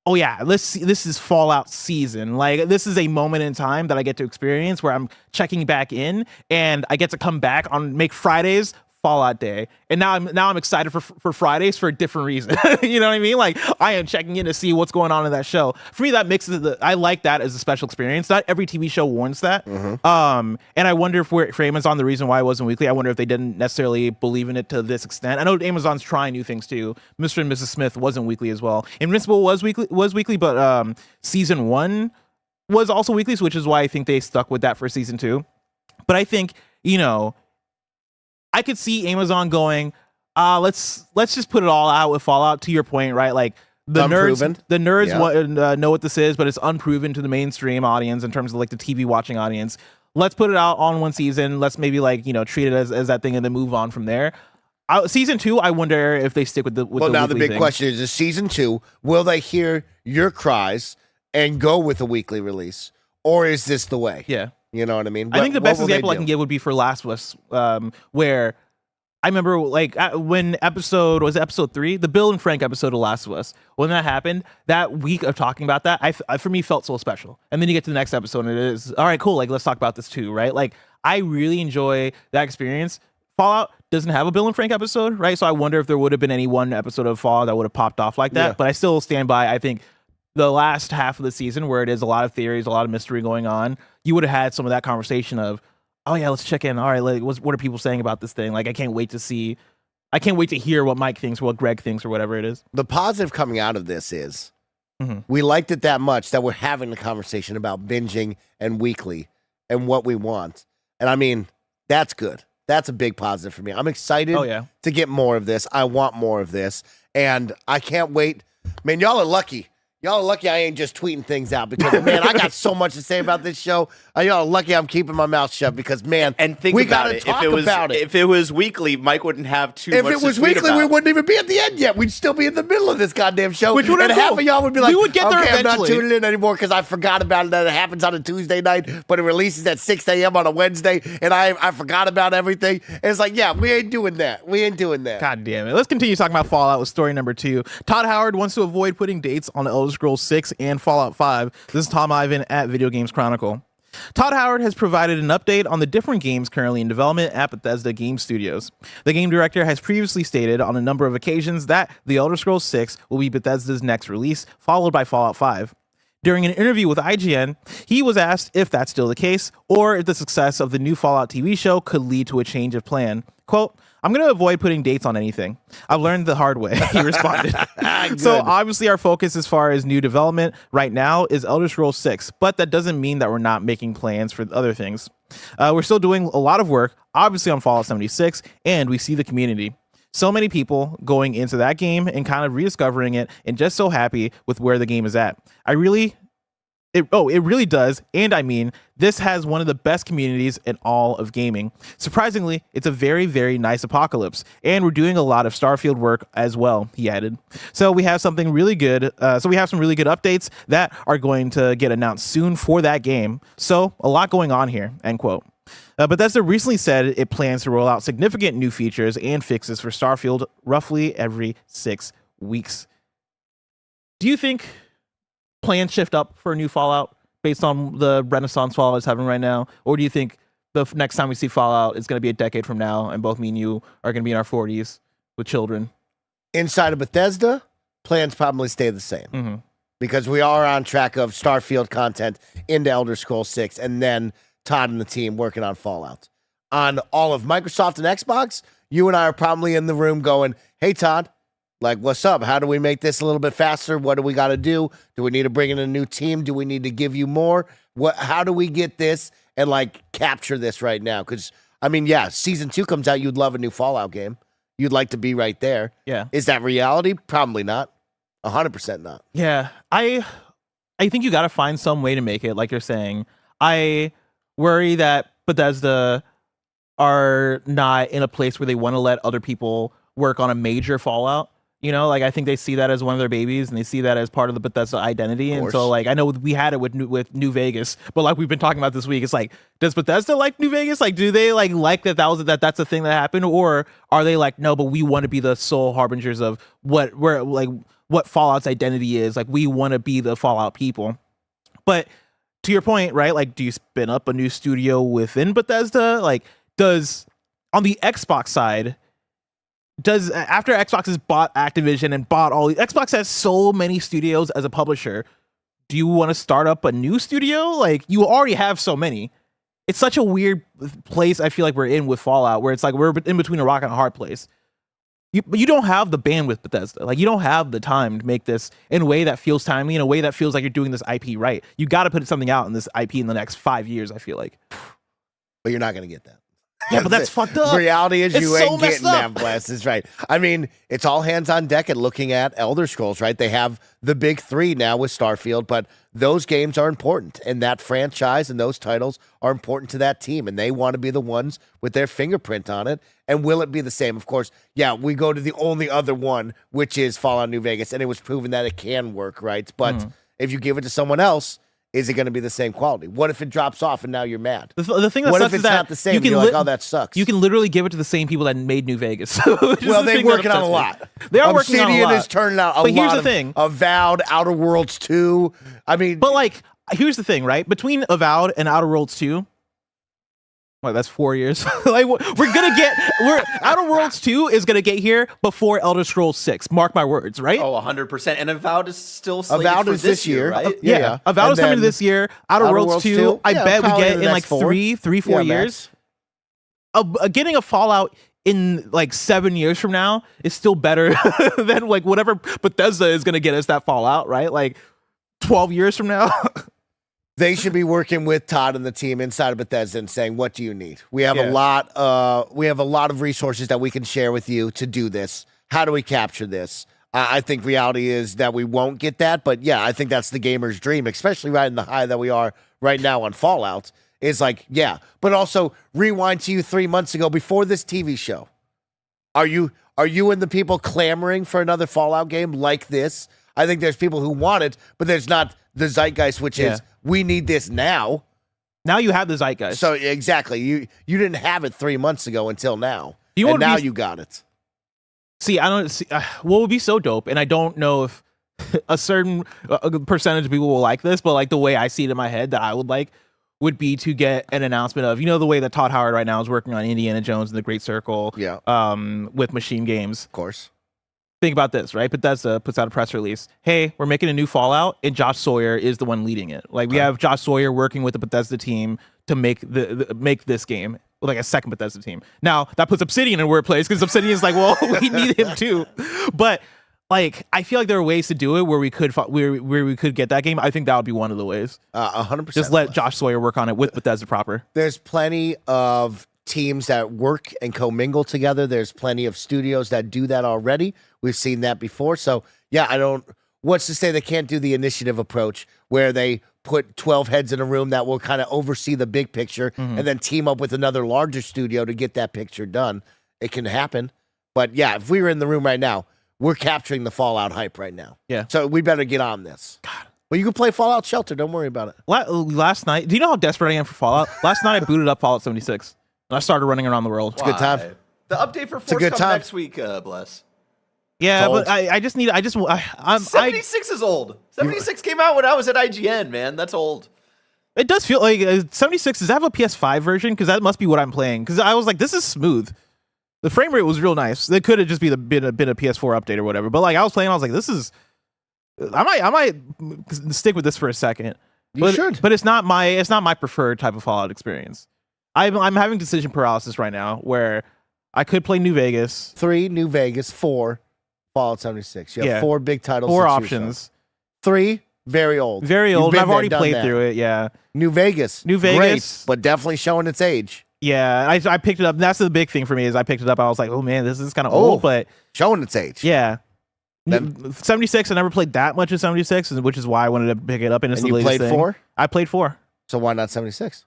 [SPEAKER 1] oh yeah, this is Fallout season. Like this is a moment in time that I get to experience where I'm checking back in and I get to come back on make Fridays Fallout Day. And now I'm excited for Fridays for a different reason. You know what I mean? Like I am checking in to see what's going on in that show. For me, that mixes I like that as a special experience. Not every TV show warrants that. And I wonder if for Amazon, the reason why it wasn't weekly, I wonder if they didn't necessarily believe in it to this extent. I know Amazon's trying new things too. Mr. and Mrs. Smith wasn't weekly as well. Invincible was weekly, but season 1 was also weekly, which is why I think they stuck with that for season 2. But I think, I could see Amazon going, let's just put it all out with Fallout. To your point, right? Like the nerds know what this is, but it's unproven to the mainstream audience in terms of like the TV watching audience. Let's put it out on one season. Let's maybe treat it as that thing and then move on from there. Season 2, I wonder if they stick with the
[SPEAKER 2] now the big
[SPEAKER 1] thing.
[SPEAKER 2] question is season 2, will they hear your cries and go with a weekly release, or is this the way?
[SPEAKER 1] Yeah.
[SPEAKER 2] You know what I mean?
[SPEAKER 1] I think the best example I can give would be for Last of Us, where I remember when episode 3, the Bill and Frank episode of Last of Us, when that happened, that week of talking about that, I for me felt so special. And then you get to the next episode and it is, all right, cool, like let's talk about this too, right? Like I really enjoy that experience. Fallout doesn't have a Bill and Frank episode, right? So I wonder if there would have been any one episode of Fallout that would have popped off like that. Yeah. But I still stand by, I think, the last half of the season where it is a lot of theories, a lot of mystery going on, you would have had some of that conversation of, oh yeah, let's check in. All right, like, what are people saying about this thing? Like, I can't wait to hear what Mike thinks or what Greg thinks or whatever it is.
[SPEAKER 2] The positive coming out of this is we liked it that much that we're having a conversation about binging and weekly and what we want. And I mean, that's good. That's a big positive for me. I'm excited to get more of this. I want more of this. And I can't wait. Man, y'all are lucky. Y'all are lucky I ain't just tweeting things out because, man, I got so much to say about this show. Y'all are lucky I'm keeping my mouth shut because, man,
[SPEAKER 3] and think
[SPEAKER 2] we
[SPEAKER 3] about
[SPEAKER 2] gotta
[SPEAKER 3] it.
[SPEAKER 2] talk about it.
[SPEAKER 3] If it was weekly, Mike wouldn't have too much to tweet about.
[SPEAKER 2] If it was weekly, we wouldn't even be at the end yet. We'd still be in the middle of this goddamn show.
[SPEAKER 1] Which would
[SPEAKER 2] and half of y'all would be like,
[SPEAKER 1] we would get there
[SPEAKER 2] okay,
[SPEAKER 1] eventually.
[SPEAKER 2] I'm not tuning in anymore because I forgot about it that it happens on a Tuesday night, but it releases at 6 a.m. on a Wednesday, and I forgot about everything. And it's like, yeah, we ain't doing that. We ain't doing that.
[SPEAKER 1] God damn it. Let's continue talking about Fallout with story number 2. Todd Howard wants to avoid putting dates on Elder Scrolls 6 and Fallout 5. This is Tom Ivan at Video Games Chronicle. Todd Howard has provided an update on the different games currently in development at Bethesda Game Studios. The game director has previously stated on a number of occasions that The Elder Scrolls 6 will be Bethesda's next release, followed by Fallout 5. During an interview with IGN, he was asked if that's still the case, or if the success of the new Fallout TV show could lead to a change of plan. Quote, I'm going to avoid putting dates on anything. I've learned the hard way, he responded. So obviously our focus as far as new development right now is Elder Scrolls 6, but that doesn't mean that we're not making plans for other things. We're still doing a lot of work, obviously on Fallout 76, and we see the community. So many people going into that game and kind of rediscovering it and just so happy with where the game is at. It really does. And I mean, this has one of the best communities in all of gaming. Surprisingly, it's a very, very nice apocalypse. And we're doing a lot of Starfield work as well, he added. So we have something really good. We have some really good updates that are going to get announced soon for that game. So a lot going on here, end quote. Bethesda recently said it plans to roll out significant new features and fixes for Starfield roughly every 6 weeks. Do you think plans shift up for a new Fallout based on the renaissance Fallout is having right now? Or do you think the next time we see Fallout is going to be a decade from now and both me and you are going to be in our 40s with children?
[SPEAKER 2] Inside of Bethesda, plans probably stay the same because we are on track of Starfield content into Elder Scrolls 6 and then Todd and the team working on Fallout. On all of Microsoft and Xbox, you and I are probably in the room going, hey, Todd, like, what's up? How do we make this a little bit faster? What do we got to do? Do we need to bring in a new team? Do we need to give you more? How do we get this and, like, capture this right now? Because, I mean, yeah, Season 2 comes out. You'd love a new Fallout game. You'd like to be right there.
[SPEAKER 1] Yeah.
[SPEAKER 2] Is that reality? Probably not. 100% not.
[SPEAKER 1] Yeah. I think you got to find some way to make it, like you're saying. I worry that Bethesda are not in a place where they want to let other people work on a major Fallout. You know, like I think they see that as one of their babies, and they see that as part of the Bethesda identity. And so, like, I know we had it with New Vegas, but like we've been talking about this week, it's like, does Bethesda like New Vegas? Like, do they like that's a thing that happened, or are they like, no, but we want to be the sole harbingers of what Fallout's identity is? Like, we want to be the Fallout people. But to your point, right? Like, do you spin up a new studio within Bethesda? Like, does on the Xbox side? After Xbox has bought Activision and bought all Xbox has so many studios as a publisher, do you want to start up a new studio? Like, you already have so many. It's such a weird place I feel like we're in with Fallout, where it's like we're in between a rock and a hard place. But you don't have the bandwidth, Bethesda. Like, you don't have the time to make this in a way that feels timely, in a way that feels like you're doing this IP right. You got to put something out in this IP in the next 5 years, I feel like.
[SPEAKER 2] But you're not going to get that.
[SPEAKER 1] Yeah, but that's fucked up.
[SPEAKER 2] The reality is you ain't getting
[SPEAKER 1] up.
[SPEAKER 2] that blast. Is right. I mean, it's all hands on deck at looking at Elder Scrolls, right? They have the big three now with Starfield, but those games are important, and that franchise and those titles are important to that team, and they want to be the ones with their fingerprint on it. And will it be the same? Of course, yeah, we go to the only other one, which is Fallout New Vegas, and it was proven that it can work, right? But if you give it to someone else, is it going to be the same quality? What if it drops off and now you're mad?
[SPEAKER 1] The thing that
[SPEAKER 2] what
[SPEAKER 1] sucks
[SPEAKER 2] if it's
[SPEAKER 1] is that
[SPEAKER 2] not the same? You're like, oh, that sucks.
[SPEAKER 1] You can literally give it to the same people that made New Vegas.
[SPEAKER 2] Well, they're working on a lot.
[SPEAKER 1] They are working on a lot.
[SPEAKER 2] Obsidian is turning out a lot.
[SPEAKER 1] But here's the thing:
[SPEAKER 2] Avowed, Outer Worlds 2. I mean,
[SPEAKER 1] but like, here's the thing, right? Between Avowed and Outer Worlds 2. Well, that's 4 years. Like, Outer Worlds 2 is gonna get here before Elder Scrolls 6. Mark my words, right?
[SPEAKER 3] Oh, 100%. And Avowed is still slated for this year, right?
[SPEAKER 1] Yeah. Avowed is coming this year. Outer Worlds 2, I bet we get in like 4 years. Getting a Fallout in like 7 years from now is still better than like whatever Bethesda is gonna get us that Fallout, right? Like 12 years from now.
[SPEAKER 2] They should be working with Todd and the team inside of Bethesda and saying, "What do you need? We have a lot. We have a lot of resources that we can share with you to do this. How do we capture this?" I think reality is that we won't get that, but yeah, I think that's the gamer's dream, especially right in the high that we are right now on Fallout. Is like, yeah, but also rewind to you 3 months ago before this TV show. Are you and the people clamoring for another Fallout game like this? I think there's people who want it, but there's not the zeitgeist, which is we need this now.
[SPEAKER 1] Now you have the zeitgeist.
[SPEAKER 2] So exactly, you didn't have it 3 months ago until now, and now you got it.
[SPEAKER 1] See, I don't see what would be so dope, and I don't know if a certain percentage of people will like this, but like the way I see it in my head that I would like would be to get an announcement of, the way that Todd Howard right now is working on Indiana Jones and the Great Circle, with Machine Games.
[SPEAKER 2] Of course.
[SPEAKER 1] Think about this, right? Bethesda puts out a press release. Hey, we're making a new Fallout, and Josh Sawyer is the one leading it. Like, we have Josh Sawyer working with the Bethesda team to make make this game, like a second Bethesda team. Now, that puts Obsidian in a weird place, because Obsidian is like, well, we need him too. But like, I feel like there are ways to do it where we could get that game. I think that would be one of the ways.
[SPEAKER 2] 100%.
[SPEAKER 1] Just let Josh Sawyer work on it with Bethesda proper. There's
[SPEAKER 2] plenty of teams that work and commingle together. There's plenty of studios that do that already. We've seen that before. So yeah, what's to say they can't do the initiative approach where they put 12 heads in a room that will kind of oversee the big picture and then team up with another larger studio to get that picture done. It can happen. But yeah, if we were in the room right now, we're capturing the Fallout hype right now.
[SPEAKER 1] Yeah.
[SPEAKER 2] So we better get on this. God. Well, you can play Fallout Shelter. Don't worry about it.
[SPEAKER 1] Last night, do you know how desperate I am for Fallout? Last night I booted up Fallout 76. And I started running around the world.
[SPEAKER 2] It's a good time.
[SPEAKER 3] The update for Force comes next week, Bless.
[SPEAKER 1] Yeah, but I'm
[SPEAKER 3] 76 is old. 76 came out when I was at IGN, man. That's old.
[SPEAKER 1] It does feel like 76. Does that have a PS5 version? Because that must be what I'm playing. Because I was like, this is smooth. The frame rate was real nice. It could have just been a PS4 update or whatever. But like, I was playing, I was like, this is. I might stick with this for a second.
[SPEAKER 2] You should.
[SPEAKER 1] But it's not my preferred type of Fallout experience. I'm having decision paralysis right now, where I could play New Vegas.
[SPEAKER 2] 3, New Vegas. 4, Fallout 76. You have 4 big titles.
[SPEAKER 1] 4 options.
[SPEAKER 2] 3, very old.
[SPEAKER 1] Very old. I've already played through it. Yeah.
[SPEAKER 2] New Vegas. Great, but definitely showing its age.
[SPEAKER 1] Yeah, I picked it up. And that's the big thing for me is I picked it up. I was like, oh man, this is kind of old, but
[SPEAKER 2] showing its age.
[SPEAKER 1] Yeah. 76. I never played that much of 76, which is why I wanted to pick it up. And it's the latest thing.
[SPEAKER 2] 4?
[SPEAKER 1] I played 4.
[SPEAKER 2] So why not 76?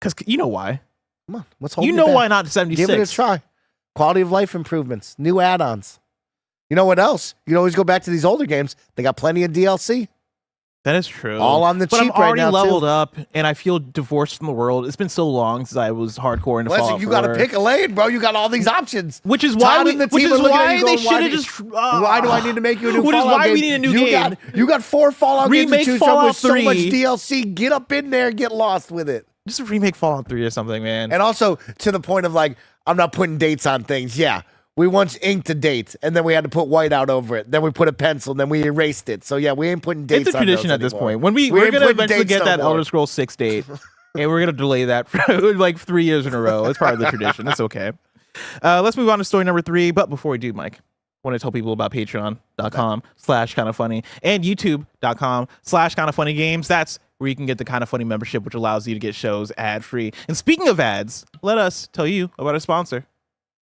[SPEAKER 1] Because you know why.
[SPEAKER 2] Come on, what's holding
[SPEAKER 1] you know why not 76?
[SPEAKER 2] Give it a try. Quality of life improvements, new add-ons. You know what else? You can always go back to these older games. They got plenty of DLC.
[SPEAKER 1] That is true.
[SPEAKER 2] All on the
[SPEAKER 1] but
[SPEAKER 2] cheap
[SPEAKER 1] I'm already
[SPEAKER 2] right now,
[SPEAKER 1] leveled
[SPEAKER 2] too.
[SPEAKER 1] up, and I feel divorced from the world. It's been so long since I was hardcore into
[SPEAKER 2] Listen,
[SPEAKER 1] Fallout
[SPEAKER 2] you got to
[SPEAKER 1] 4.
[SPEAKER 2] pick a lane, bro. You got all these options.
[SPEAKER 1] Which is why
[SPEAKER 2] Todd
[SPEAKER 1] we,
[SPEAKER 2] and the
[SPEAKER 1] which
[SPEAKER 2] team
[SPEAKER 1] is
[SPEAKER 2] are looking at
[SPEAKER 1] why
[SPEAKER 2] you
[SPEAKER 1] they
[SPEAKER 2] going,
[SPEAKER 1] should have just.
[SPEAKER 2] Why do I need to make you a new
[SPEAKER 1] Which is
[SPEAKER 2] Fallout
[SPEAKER 1] why
[SPEAKER 2] game?
[SPEAKER 1] we need a new
[SPEAKER 2] you
[SPEAKER 1] game.
[SPEAKER 2] You got 4 Fallout games to
[SPEAKER 1] Remake
[SPEAKER 2] choose
[SPEAKER 1] Fallout
[SPEAKER 2] from with so much
[SPEAKER 1] 3.
[SPEAKER 2] DLC. Get up in there and get lost with it.
[SPEAKER 1] Just remake Fallout 3 or something, man.
[SPEAKER 2] And also to the point of like, I'm not putting dates on things. Yeah. We once inked a date, and then we had to put white out over it. Then we put a pencil, and then we erased it. So yeah, we ain't putting dates.
[SPEAKER 1] It's a tradition
[SPEAKER 2] on
[SPEAKER 1] at
[SPEAKER 2] those
[SPEAKER 1] this
[SPEAKER 2] anymore.
[SPEAKER 1] point. When we're
[SPEAKER 2] ain't
[SPEAKER 1] gonna
[SPEAKER 2] putting
[SPEAKER 1] eventually
[SPEAKER 2] dates
[SPEAKER 1] get
[SPEAKER 2] no
[SPEAKER 1] that
[SPEAKER 2] more.
[SPEAKER 1] Elder Scrolls 6 date, and we're gonna delay that for like 3 years in a row. It's part of the tradition. It's okay. Let's move on to story number 3. But before we do, Mike, I want to tell people about patreon.com/kindafunny and youtube.com/kindafunnygames. That's where you can get the Kinda Funny membership, which allows you to get shows ad-free. And speaking of ads, let us tell you about our sponsor.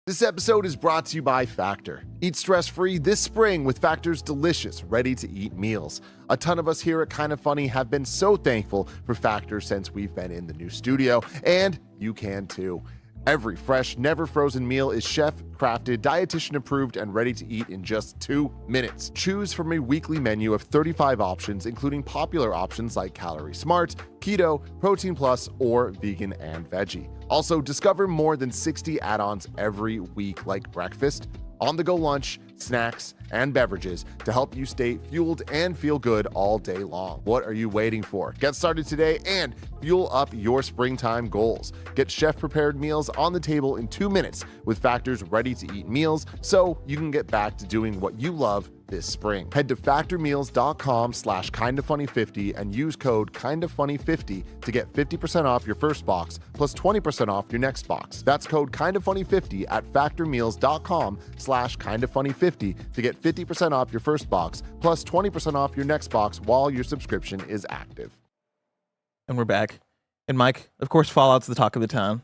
[SPEAKER 4] This episode is brought to you by Factor. Eat stress-free this spring with Factor's delicious, ready-to-eat meals. A ton of us here at Kinda Funny have been so thankful for Factor since we've been in the new studio, and you can too. Every fresh, never frozen meal is chef-crafted, dietitian-approved, and ready to eat in just 2 minutes. Choose from a weekly menu of 35 options, including popular options like Calorie Smart, Keto, Protein Plus, or Vegan and Veggie. Also, discover more than 60 add-ons every week like breakfast, on-the-go lunch, snacks, and beverages to help you stay fueled and feel good all day long. What are you waiting for? Get started today and fuel up your springtime goals. Get chef-prepared meals on the table in 2 minutes with Factor's ready-to-eat meals so you can get back to doing what you love this spring. Head to factormeals.com/kindafunny50 and use code kindafunny50 to get 50% off your first box plus 20% off your next box. That's code kindafunny50 at factormeals.com/kindafunny50 to get 50% off your first box plus 20% off your next box while your subscription is active.
[SPEAKER 1] And we're back. And Mike, of course, Fallout's the talk of the town.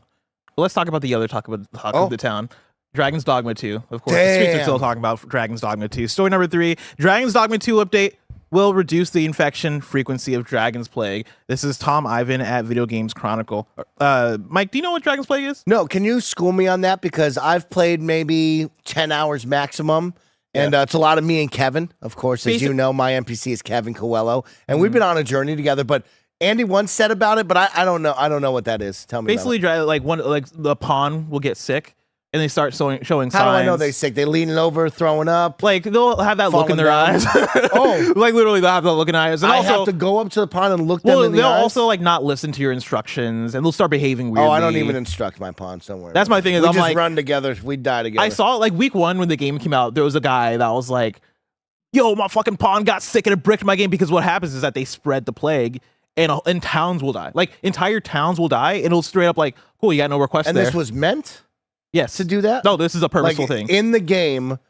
[SPEAKER 1] But let's talk about the other talk of the town. Dragon's Dogma 2. Of course, the streets are still talking about Dragon's Dogma 2. Story number 3. Dragon's Dogma 2 update will reduce the infection frequency of Dragonsplague. This is Tom Ivan at Video Games Chronicle. Mike, do you know what Dragonsplague is?
[SPEAKER 2] No, can you school me on that? Because I've played maybe 10 hours maximum. And it's a lot of me and Kevin. Of course, as you know, my NPC is Kevin Coelho. And we've been on a journey together. But Andy once said about it, but I don't know. I don't know what that is. Tell me
[SPEAKER 1] Basically, like the pawn will get sick. And they start showing signs.
[SPEAKER 2] How do I know they're sick? They leaning over, throwing up.
[SPEAKER 1] Like they'll have that look in their
[SPEAKER 2] down.
[SPEAKER 1] eyes.
[SPEAKER 2] Oh,
[SPEAKER 1] like literally they'll have that look in their eyes. And
[SPEAKER 2] I
[SPEAKER 1] also,
[SPEAKER 2] have to go up to the pond and look them in the
[SPEAKER 1] they'll
[SPEAKER 2] eyes?
[SPEAKER 1] also like not listen to your instructions, and they'll start behaving weirdly.
[SPEAKER 2] Oh, I don't even instruct my pawns. Don't worry.
[SPEAKER 1] That's my thing. Is
[SPEAKER 2] we
[SPEAKER 1] I'm
[SPEAKER 2] just
[SPEAKER 1] like,
[SPEAKER 2] run together. We die together.
[SPEAKER 1] I saw it like week 1 when the game came out. There was a guy that was like, "Yo, my fucking pawn got sick and it bricked my game," because what happens is that they spread the plague. And towns will die. Like entire towns will die, and it'll straight up like, cool, you got no requests
[SPEAKER 2] and
[SPEAKER 1] there.
[SPEAKER 2] this was meant
[SPEAKER 1] yes
[SPEAKER 2] to do that?
[SPEAKER 1] No, this is a purposeful
[SPEAKER 2] like,
[SPEAKER 1] thing.
[SPEAKER 2] In the game,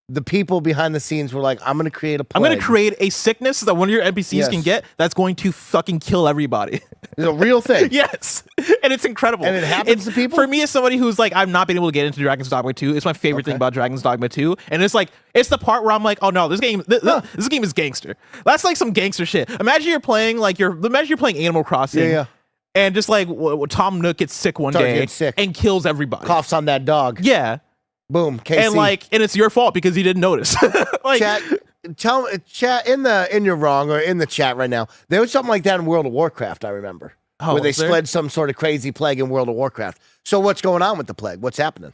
[SPEAKER 2] the people behind the scenes were like, I'm going to create a plague.
[SPEAKER 1] I'm going to create a sickness that one of your NPCs can
[SPEAKER 2] Yes.
[SPEAKER 1] get that's going to fucking kill everybody.
[SPEAKER 2] It's a real thing.
[SPEAKER 1] Yes. And it's incredible.
[SPEAKER 2] And it happens to people?
[SPEAKER 1] For me, as somebody who's like, I've not been able to get into Dragon's Dogma 2, it's my favorite thing about Dragon's Dogma 2. And it's like, it's the part where I'm like, oh no, this game is gangster. That's like some gangster shit. Imagine you're playing Animal Crossing.
[SPEAKER 2] Yeah.
[SPEAKER 1] And just like Tom Nook gets sick one day
[SPEAKER 2] gets sick.
[SPEAKER 1] and kills everybody.
[SPEAKER 2] Coughs on that dog.
[SPEAKER 1] Yeah.
[SPEAKER 2] Boom. KC.
[SPEAKER 1] And it's your fault because you didn't notice. Like,
[SPEAKER 2] chat in your wrong or in the chat right now. There was something like that in World of Warcraft, I remember.
[SPEAKER 1] Oh,
[SPEAKER 2] where they
[SPEAKER 1] was there?
[SPEAKER 2] spread some sort of crazy plague in World of Warcraft. So what's going on with the plague? What's happening?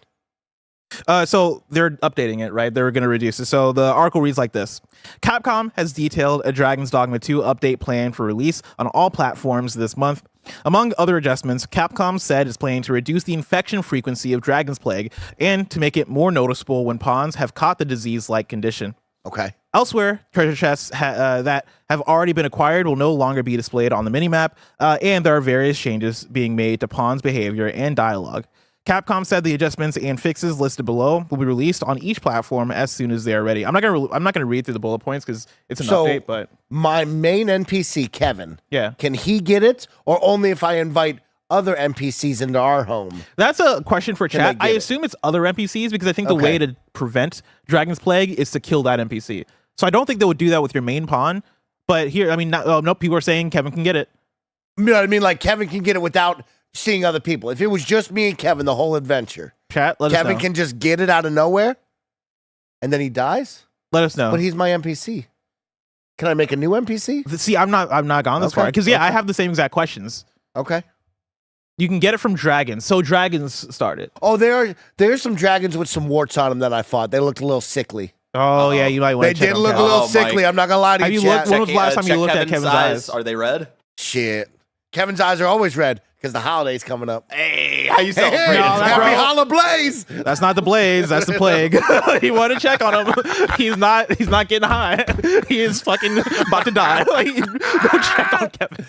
[SPEAKER 1] So they're updating it, right? They're going to reduce it. So the article reads like this. Capcom has detailed a Dragon's Dogma 2 update plan for release on all platforms this month. Among other adjustments, Capcom said it's planning to reduce the infection frequency of Dragonsplague and to make it more noticeable when pawns have caught the disease-like condition.
[SPEAKER 2] Okay.
[SPEAKER 1] Elsewhere, treasure chests that have already been acquired will no longer be displayed on the minimap, and there are various changes being made to pawns' behavior and dialogue. Capcom said the adjustments and fixes listed below will be released on each platform as soon as they are ready. I'm not gonna read through the bullet points because it's an update. But
[SPEAKER 2] my main NPC, Kevin,
[SPEAKER 1] yeah,
[SPEAKER 2] can he get it, or only if I invite other NPCs into our home?
[SPEAKER 1] That's a question for chat. I
[SPEAKER 2] it?
[SPEAKER 1] assume it's other NPCs because I think the way to prevent Dragon's Plague is to kill that NPC. So I don't think they would do that with your main pawn. But here, I mean, no, people are saying Kevin can get it.
[SPEAKER 2] You know what I mean? Like Kevin can get it without seeing other people. If it was just me and Kevin the whole adventure,
[SPEAKER 1] Chat, let us know.
[SPEAKER 2] Kevin can just get it out of nowhere, and then he dies.
[SPEAKER 1] Let us know.
[SPEAKER 2] But he's my NPC. Can I make a new NPC?
[SPEAKER 1] See, I'm not gone this far because I have the same exact questions.
[SPEAKER 2] Okay.
[SPEAKER 1] You can get it from dragons. So dragons started.
[SPEAKER 2] Oh, there's some dragons with some warts on them that I fought. They looked a little sickly.
[SPEAKER 1] Oh yeah, you might want to check.
[SPEAKER 2] They did look a little sickly. I'm not gonna lie to you.
[SPEAKER 1] Have you looked? When was the last time you looked at Kevin's eyes?
[SPEAKER 3] Are they red?
[SPEAKER 2] Shit. Kevin's eyes are always red because the holiday's coming up.
[SPEAKER 3] Hey, how you celebrate?
[SPEAKER 2] Hey, happy Holla Blaze!
[SPEAKER 1] That's not the Blaze. That's the plague. You want to check on him? He's not getting high. He is fucking about to die. Like, go check on Kevin.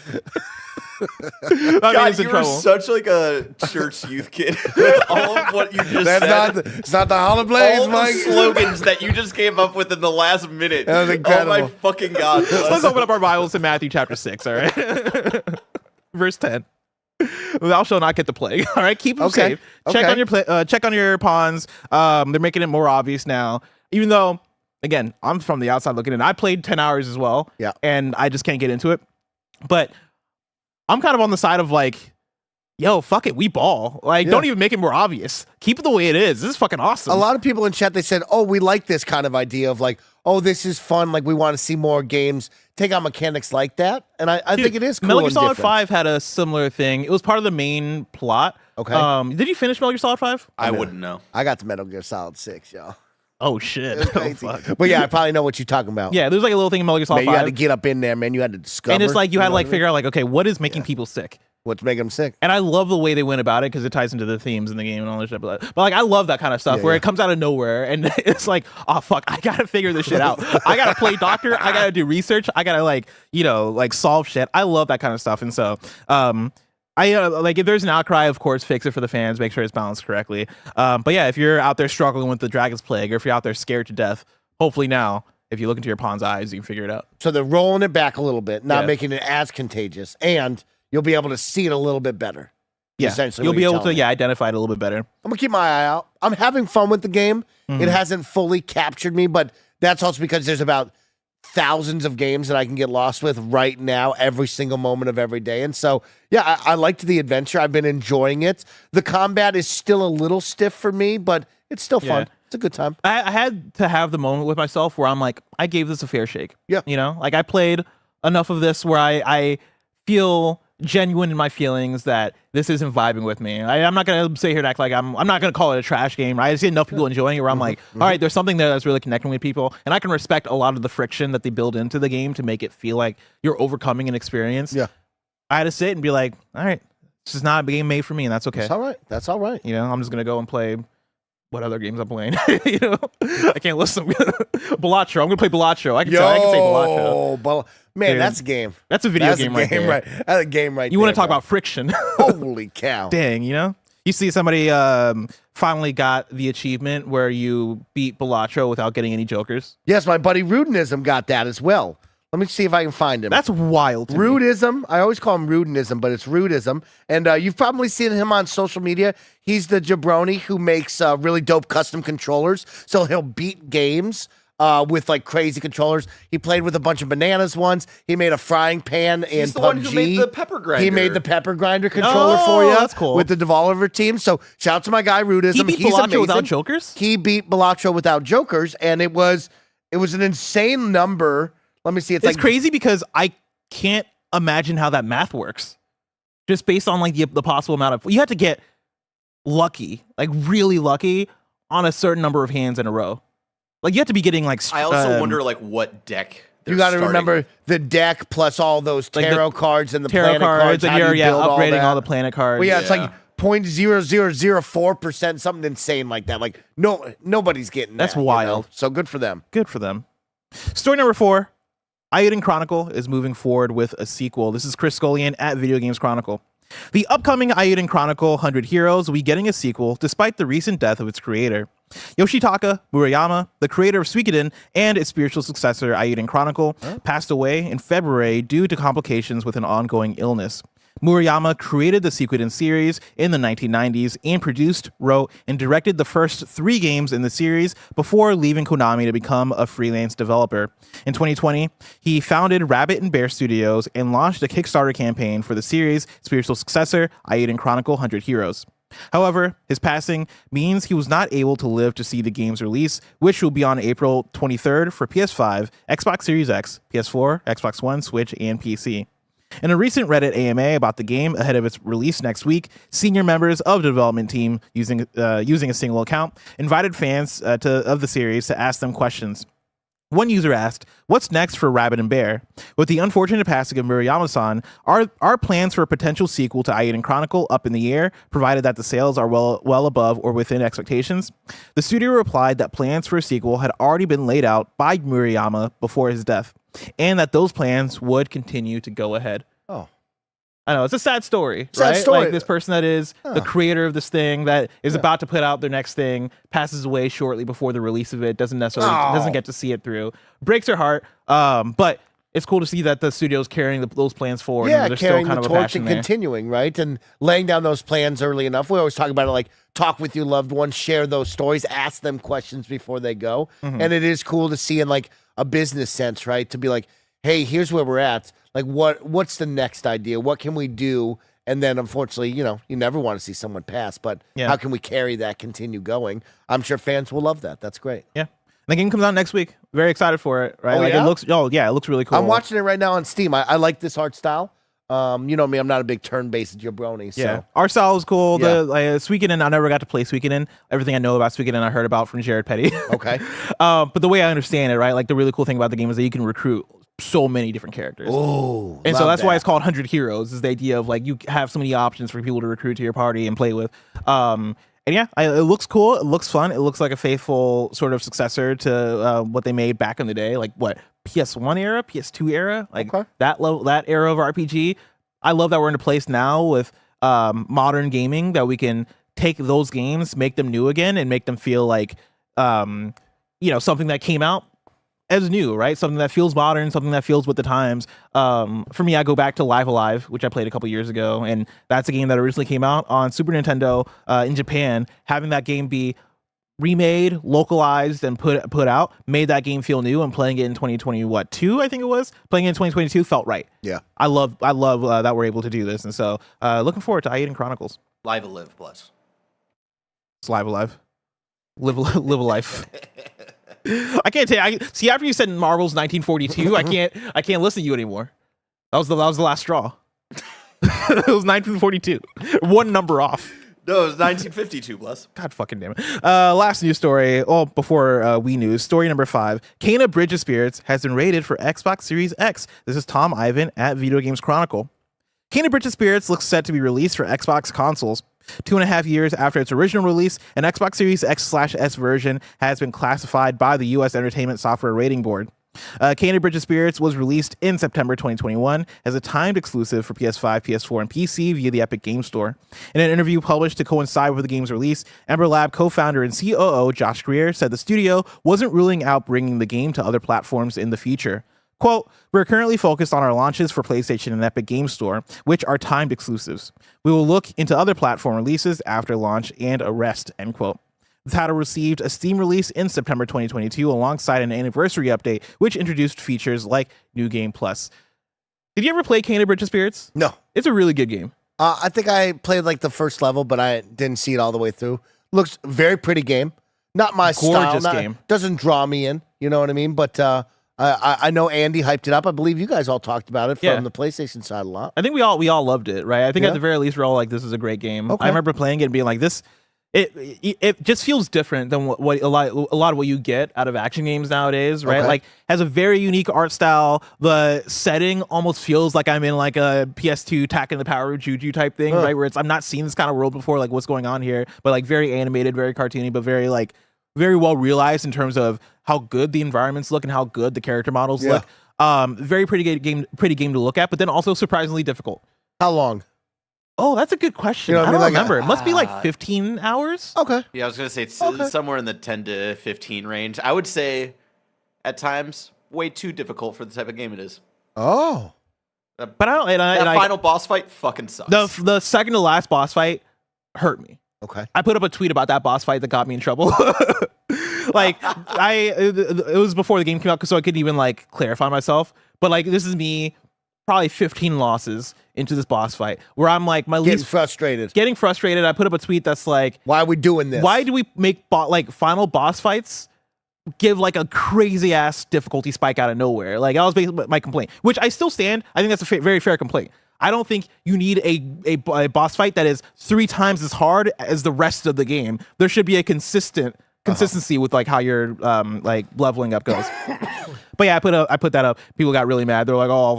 [SPEAKER 3] God, you were such like a church youth kid with all of what you just said.
[SPEAKER 2] It's not the Holla Blaze,
[SPEAKER 3] all
[SPEAKER 2] Mike.
[SPEAKER 3] the slogans that you just came up with in the last minute.
[SPEAKER 2] That was incredible.
[SPEAKER 3] Oh my fucking God.
[SPEAKER 1] Let's open up our Bibles to Matthew chapter 6, all right? Verse 10. Thou shalt not get the plague. All right, keep them safe. Check on your pawns. They're making it more obvious now. Even though, again, I'm from the outside looking in. I played 10 hours as well.
[SPEAKER 2] Yeah.
[SPEAKER 1] And I just can't get into it. But I'm kind of on the side of like, yo, fuck it, we ball. Like, don't even make it more obvious. Keep it the way it is. This is fucking awesome.
[SPEAKER 2] A lot of people in chat, they said, oh, we like this kind of idea of like, oh, this is fun. Like, we want to see more games take on mechanics like that. And I think it is cool.
[SPEAKER 1] Metal Gear Solid 5 had a similar thing. It was part of the main plot.
[SPEAKER 2] Okay.
[SPEAKER 1] Did you finish Metal Gear Solid 5?
[SPEAKER 3] I wouldn't know.
[SPEAKER 2] I got to Metal Gear Solid 6, y'all.
[SPEAKER 1] Oh, shit.
[SPEAKER 2] But yeah, I probably know what you're talking about.
[SPEAKER 1] Yeah, there's like a little thing in Metal Gear Solid 5.
[SPEAKER 2] You had to get up in there, man. You had to discover.
[SPEAKER 1] And it's like you had to like figure out like, okay, what is making people sick?
[SPEAKER 2] What's making them sick?
[SPEAKER 1] And I love the way they went about it because it ties into the themes in the game and all this shit. But like, I love that kind of stuff where it comes out of nowhere and it's like, oh fuck, I gotta figure this shit out. I gotta play doctor. I gotta do research. I gotta like solve shit. I love that kind of stuff. And so, I like if there's an outcry, of course, fix it for the fans. Make sure it's balanced correctly. But yeah, if you're out there struggling with the Dragonsplague or if you're out there scared to death, hopefully now, if you look into your pawn's eyes, you can figure it out.
[SPEAKER 2] So they're rolling it back a little bit, not making it as contagious, and you'll be able to see it a little bit better.
[SPEAKER 1] Yeah, you'll be able to identify it a little bit better.
[SPEAKER 2] I'm gonna keep my eye out. I'm having fun with the game. It hasn't fully captured me, but that's also because there's about thousands of games that I can get lost with right now, every single moment of every day. And so, yeah, I liked the adventure. I've been enjoying it. The combat is still a little stiff for me, but it's still fun. It's a good time.
[SPEAKER 1] I had to have the moment with myself where I'm like, I gave this a fair shake.
[SPEAKER 2] Yeah.
[SPEAKER 1] You know, like I played enough of this where I feel genuine in my feelings that this isn't vibing with me. I'm not gonna sit here and act like I'm not gonna call it a trash game, right? I see enough people enjoying it where I'm like, all right, there's something there that's really connecting with people, and I can respect a lot of the friction that they build into the game to make it feel like you're overcoming an experience.
[SPEAKER 2] Yeah, I
[SPEAKER 1] had to sit and be like, all right, this is not a game made for me, and that's okay.
[SPEAKER 2] That's all right. That's all right.
[SPEAKER 1] You know, I'm just gonna go and play what other games I'm playing. You know, I can't listen. Balatro. I'm gonna play Balatro. I can say Balatro.
[SPEAKER 2] Man,
[SPEAKER 1] dude,
[SPEAKER 2] that's a game.
[SPEAKER 1] That's a video game, right there.
[SPEAKER 2] That's a game right there.
[SPEAKER 1] You want to talk about friction?
[SPEAKER 2] Holy cow!
[SPEAKER 1] Dang, you know. You see somebody finally got the achievement where you beat Balatro without getting any jokers.
[SPEAKER 2] Yes, my buddy Rudenism got that as well. Let me see if I can find him.
[SPEAKER 1] That's wild.
[SPEAKER 2] Rudism. I always call him Rudenism, but it's Rudism. And you've probably seen him on social media. He's the jabroni who makes really dope custom controllers. So he'll beat games with like crazy controllers. He played with a bunch of bananas once. He made a frying pan in
[SPEAKER 3] He's the
[SPEAKER 2] PUBG.
[SPEAKER 3] one who made the pepper grinder.
[SPEAKER 2] He made the pepper grinder controller for you.
[SPEAKER 1] That's cool.
[SPEAKER 2] With the Devolver team. So shout out to my guy Rudism.
[SPEAKER 1] He beat Balatro without jokers?
[SPEAKER 2] He beat Balatro without jokers, and it was an insane number. Let me see. It's like
[SPEAKER 1] crazy because I can't imagine how that math works. Just based on like the possible amount of, you have to get lucky, like really lucky on a certain number of hands in a row. Like you have to be getting like.
[SPEAKER 3] I also wonder like what deck.
[SPEAKER 2] You got to remember the deck plus all those tarot
[SPEAKER 1] like
[SPEAKER 2] cards and the
[SPEAKER 1] tarot
[SPEAKER 2] planet cards,
[SPEAKER 1] and you're upgrading all the planet cards.
[SPEAKER 2] Well, yeah, it's like 0.0004%, something insane like that. Like nobody's getting that.
[SPEAKER 1] That's wild.
[SPEAKER 2] You know? So good for them.
[SPEAKER 1] Good for them. Story number 4. Eiyuden Chronicle is moving forward with a sequel. This is Chris Scullion at Video Games Chronicle. The upcoming Eiyuden Chronicle 100 Heroes will be getting a sequel despite the recent death of its creator. Yoshitaka Murayama, the creator of Suikoden and its spiritual successor Eiyuden Chronicle, passed away in February due to complications with an ongoing illness. Murayama created the Suikoden series in the 1990s and produced, wrote, and directed the first 3 games in the series before leaving Konami to become a freelance developer. In 2020, he founded Rabbit and Bear Studios and launched a Kickstarter campaign for the series' spiritual successor, Eiyuden Chronicle 100 Heroes. However, his passing means he was not able to live to see the game's release, which will be on April 23rd for PS5, Xbox Series X, PS4, Xbox One, Switch, and PC. In a recent Reddit AMA about the game ahead of its release next week, senior members of the development team, using a single account, invited fans of the series to ask them questions. One user asked, "What's next for Rabbit and Bear? With the unfortunate passing of Murayama-san, are plans for a potential sequel to Eiyuden Chronicle up in the air, provided that the sales are well above or within expectations?" The studio replied that plans for a sequel had already been laid out by Murayama before his death, and that those plans would continue to go ahead.
[SPEAKER 2] Oh.
[SPEAKER 1] I know, it's a sad story,
[SPEAKER 2] Sad
[SPEAKER 1] right?
[SPEAKER 2] story.
[SPEAKER 1] Like this person that is the creator of this thing that is about to put out their next thing passes away shortly before the release of it, doesn't get to see it through. Breaks her heart. But it's cool to see that the studio's carrying those plans forward.
[SPEAKER 2] Yeah,
[SPEAKER 1] and there's
[SPEAKER 2] carrying
[SPEAKER 1] still kind
[SPEAKER 2] the
[SPEAKER 1] of a
[SPEAKER 2] torch
[SPEAKER 1] passion
[SPEAKER 2] and
[SPEAKER 1] there.
[SPEAKER 2] continuing, right? And laying down those plans early enough. We always talk about it, like talk with your loved ones, share those stories, ask them questions before they go. And it is cool to see in like a business sense, right? To be like, hey, here's where we're at. Like, what's the next idea? What can we do? And then, unfortunately, you never want to see someone pass, but how can we carry that, continue going? I'm sure fans will love that. That's great.
[SPEAKER 1] Yeah. The game comes out next week. Very excited for it, right?
[SPEAKER 2] Oh,
[SPEAKER 1] like
[SPEAKER 2] yeah?
[SPEAKER 1] it looks really cool.
[SPEAKER 2] I'm watching it right now on Steam. I like this art style. You know me, I'm not a big turn-based jabroni. So.
[SPEAKER 1] Yeah, our style is cool.
[SPEAKER 2] Yeah.
[SPEAKER 1] The Suikoden, I never got to play Suikoden. Everything I know about Suikoden, I heard about from Jared Petty.
[SPEAKER 2] Okay.
[SPEAKER 1] But the way I understand it, right, like the really cool thing about the game is that you can recruit so many different characters.
[SPEAKER 2] Oh,
[SPEAKER 1] and so that's why it's called 100 Heroes, is the idea of like you have so many options for people to recruit to your party and play with. And yeah, it looks cool. It looks fun. It looks like a faithful sort of successor to what they made back in the day, like what, PS1 era, PS2 era, like that era of RPG. I love that we're in a place now with modern gaming that we can take those games, make them new again, and make them feel like something that came out as new, right? Something that feels modern, something that feels with the times. For me, I go back to Live Alive, which I played a couple years ago, and that's a game that originally came out on Super Nintendo in Japan. Having that game be remade, localized, and put out made that game feel new. And playing it in 2022, I think it was, playing it in 2022 felt right.
[SPEAKER 2] Yeah,
[SPEAKER 1] I love that we're able to do this, and so looking forward to Eiyuden Chronicles.
[SPEAKER 3] Live Alive plus.
[SPEAKER 1] It's Live Alive. Live a life. I can't tell you. See, after you said Marvel's 1942, I can't listen to you anymore. That was the last straw. It was 1942. One number off.
[SPEAKER 3] No, it was 1952 plus.
[SPEAKER 1] God fucking damn it. Last news story. Before Wii News, story number 5. Kena Bridge of Spirits has been rated for Xbox Series X. This is Tom Ivan at Video Games Chronicle. Kena Bridge of Spirits looks set to be released for Xbox consoles. 2.5 years after its original release, an Xbox Series X/S version has been classified by the U.S. Entertainment Software Rating Board. Kena Bridge of Spirits was released in September 2021 as a timed exclusive for PS5, PS4, and PC via the Epic Games Store. In an interview published to coincide with the game's release, Ember Lab co-founder and COO Josh Greer said the studio wasn't ruling out bringing the game to other platforms in the future. Quote, "We're currently focused on our launches for PlayStation and Epic Games Store, which are timed exclusives. We will look into other platform releases after launch and a rest," end quote. The title received a Steam release in September 2022 alongside an anniversary update, which introduced features like New Game Plus. Did you ever play Kena Bridge of Spirits?
[SPEAKER 2] No.
[SPEAKER 1] It's a really good game.
[SPEAKER 2] I think I played like the first level, but I didn't see it all the way through. Looks very pretty game. Not my
[SPEAKER 1] Gorgeous
[SPEAKER 2] style.
[SPEAKER 1] game.
[SPEAKER 2] Doesn't draw me in. You know what I mean? But I know Andy hyped it up. I believe you guys all talked about it from the PlayStation side a lot.
[SPEAKER 1] I think we all loved it, right? I think at the very least we're all like, this is a great game.
[SPEAKER 2] Okay.
[SPEAKER 1] I remember playing it and being like, this. It just feels different than what a lot of what you get out of action games nowadays, right?
[SPEAKER 2] Okay.
[SPEAKER 1] Like, has a very unique art style. The setting almost feels like I'm in like a PS2 Tack and the Power of Juju type thing, right? Where I'm not seen this kind of world before, like what's going on here, but like very animated, very cartoony, but very well realized in terms of how good the environments look and how good the character models look. Very pretty game to look at, but then also surprisingly difficult.
[SPEAKER 2] How long?
[SPEAKER 1] Oh, that's a good question.
[SPEAKER 2] You know what
[SPEAKER 1] I don't
[SPEAKER 2] I mean?
[SPEAKER 1] remember. It must be like 15 hours.
[SPEAKER 2] Okay.
[SPEAKER 3] Yeah, I was gonna say it's somewhere in the 10 to 15 range. I would say, at times, way too difficult for the type of game it is.
[SPEAKER 2] Oh.
[SPEAKER 1] But I don't.
[SPEAKER 3] That final boss fight fucking sucks.
[SPEAKER 1] The second to last boss fight hurt me.
[SPEAKER 2] Okay.
[SPEAKER 1] I put up a tweet about that boss fight that got me in trouble. It was before the game came out, so I couldn't even like clarify myself. But like, this is me probably 15 losses into this boss fight where I'm like
[SPEAKER 2] Getting frustrated.
[SPEAKER 1] getting frustrated. I put up a tweet that's like,
[SPEAKER 2] Why are we doing this?
[SPEAKER 1] why do we make final boss fights give like a crazy ass difficulty spike out of nowhere? Like, that was basically my complaint, which I still stand. I think that's a very fair complaint. I don't think you need a boss fight that is 3 times as hard as the rest of the game. There should be a consistency with like how your like leveling up goes. But yeah, I put that up. People got really mad. They're like, "Oh,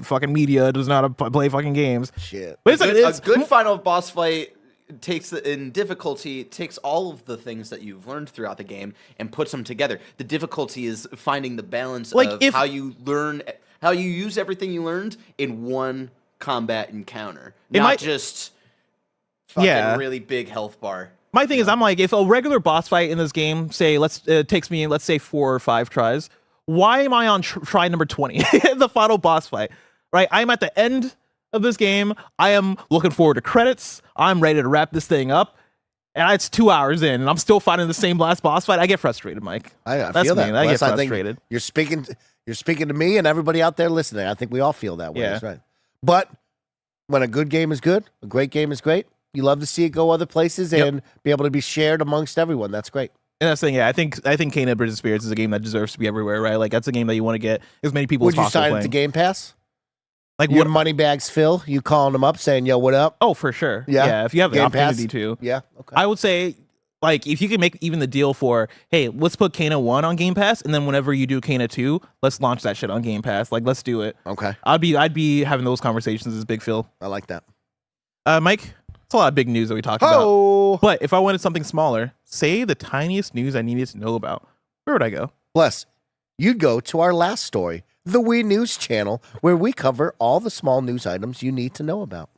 [SPEAKER 1] fucking media does not play fucking games."
[SPEAKER 2] Shit.
[SPEAKER 1] But
[SPEAKER 3] A good final boss fight takes all of the things that you've learned throughout the game and puts them together. The difficulty is finding the balance of how you learn, how you use everything you learned in one combat encounter, not just fucking really big health bar.
[SPEAKER 1] My thing is, I'm like, if a regular boss fight in this game, say, takes me, let's say 4 or 5 tries, why am I on try number 20, the final boss fight, right? I'm at the end of this game. I am looking forward to credits. I'm ready to wrap this thing up. And it's 2 hours in, and I'm still fighting the same last boss fight. I get frustrated, Mike.
[SPEAKER 2] I
[SPEAKER 1] That's
[SPEAKER 2] feel
[SPEAKER 1] me.
[SPEAKER 2] that.
[SPEAKER 1] I get
[SPEAKER 2] Wes,
[SPEAKER 1] frustrated.
[SPEAKER 2] You're speaking to me and everybody out there listening. I think we all feel that way.
[SPEAKER 1] Yeah.
[SPEAKER 2] That's right. But when a good game is good, a great game is great. You love to see it go other places and be able to be shared amongst everyone. That's great.
[SPEAKER 1] And that's the thing, yeah. I think Kena Bridge of Spirits is a game that deserves to be everywhere, right? Like, that's a game that you want to get as many people
[SPEAKER 2] Would
[SPEAKER 1] as
[SPEAKER 2] you
[SPEAKER 1] possible
[SPEAKER 2] sign it
[SPEAKER 1] playing.
[SPEAKER 2] to Game Pass?
[SPEAKER 1] Like,
[SPEAKER 2] Your money bags fill. You calling them up saying, "Yo, what up?"
[SPEAKER 1] Oh, for sure.
[SPEAKER 2] Yeah.
[SPEAKER 1] If you have the
[SPEAKER 2] Game
[SPEAKER 1] opportunity
[SPEAKER 2] Pass?
[SPEAKER 1] to.
[SPEAKER 2] Yeah. Okay.
[SPEAKER 1] I would say, like, if you can make even the deal for, hey, let's put Kena 1 on Game Pass, and then whenever you do Kena 2, let's launch that shit on Game Pass. Like, let's do it.
[SPEAKER 2] Okay.
[SPEAKER 1] I'd be having those conversations as Big Phil.
[SPEAKER 2] I like that.
[SPEAKER 1] Mike, it's a lot of big news that we talked about. But if I wanted something smaller, say the tiniest news I needed to know about, where would I go?
[SPEAKER 2] Bless. You'd go to our last story, the We News channel, where we cover all the small news items you need to know about.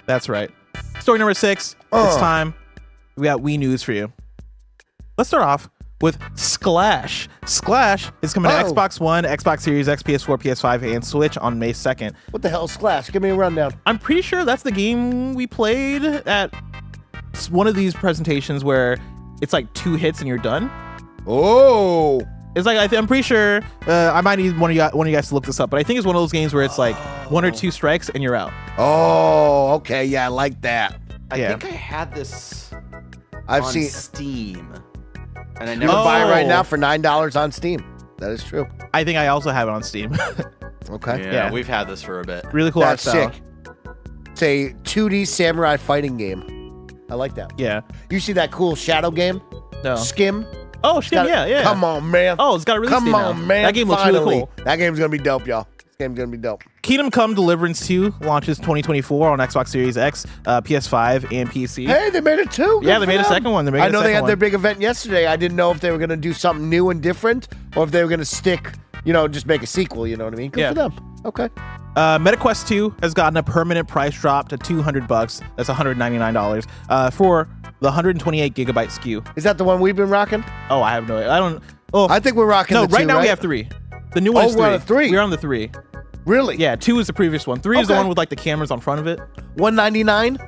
[SPEAKER 1] That's right. Story number 6. It's time. We got Wii News for you. Let's start off with Sklash. Sklash is coming to Xbox One, Xbox Series X, PS4, PS5, and Switch on May 2nd.
[SPEAKER 2] What the hell is Sklash? Give me a rundown.
[SPEAKER 1] I'm pretty sure that's the game we played at one of these presentations where it's like 2 hits and you're done.
[SPEAKER 2] Oh.
[SPEAKER 1] It's like, I'm pretty sure, I might need one of you guys to look this up, but I think it's one of those games where it's like 1 or 2 strikes and you're out.
[SPEAKER 2] Oh, okay. Yeah, I like that.
[SPEAKER 3] I think I had this
[SPEAKER 2] I've
[SPEAKER 3] on
[SPEAKER 2] seen
[SPEAKER 3] Steam, and I
[SPEAKER 2] You
[SPEAKER 3] never
[SPEAKER 2] can buy it right
[SPEAKER 1] Oh.
[SPEAKER 2] now for $9 on Steam. That is true.
[SPEAKER 1] I think I also have it on Steam.
[SPEAKER 2] Okay.
[SPEAKER 3] Yeah,
[SPEAKER 1] Yeah.
[SPEAKER 3] we've had this for a bit.
[SPEAKER 1] Really cool art
[SPEAKER 2] That's
[SPEAKER 1] style.
[SPEAKER 2] sick. It's a 2D samurai fighting game. I like that.
[SPEAKER 1] Yeah.
[SPEAKER 2] You see that cool shadow game?
[SPEAKER 1] No.
[SPEAKER 2] Skim?
[SPEAKER 1] Oh, shit, yeah.
[SPEAKER 2] Come on, man.
[SPEAKER 1] Oh, it's got a release
[SPEAKER 2] Come
[SPEAKER 1] date now.
[SPEAKER 2] on, man.
[SPEAKER 1] That game looks
[SPEAKER 2] Finally.
[SPEAKER 1] really cool.
[SPEAKER 2] That game's going to be dope, y'all. This game's going to be dope.
[SPEAKER 1] Kingdom Come Deliverance 2 launches 2024 on Xbox Series X, PS5, and PC.
[SPEAKER 2] Hey, they made it too.
[SPEAKER 1] Yeah,
[SPEAKER 2] Good
[SPEAKER 1] they
[SPEAKER 2] for
[SPEAKER 1] made a
[SPEAKER 2] them.
[SPEAKER 1] second one.
[SPEAKER 2] I know they had their big event yesterday. I didn't know if they were going to do something new and different or if they were going to stick, just make a sequel. You know what I mean? Good for them. Okay.
[SPEAKER 1] MetaQuest 2 has gotten a permanent price drop to $200. That's $199 for the 128 gigabyte SKU.
[SPEAKER 2] Is that the one we've been rocking?
[SPEAKER 1] Oh, I have no idea. I don't. Oh,
[SPEAKER 2] I think we're rocking
[SPEAKER 1] no.
[SPEAKER 2] the
[SPEAKER 1] Right
[SPEAKER 2] 2,
[SPEAKER 1] now we have 3. The new one is 3.
[SPEAKER 2] we're on the 3.
[SPEAKER 1] We're on the 3.
[SPEAKER 2] Really?
[SPEAKER 1] Yeah, 2 is the previous one. 3 is the
[SPEAKER 2] Okay.
[SPEAKER 1] one with like the cameras on front of it.
[SPEAKER 2] $199.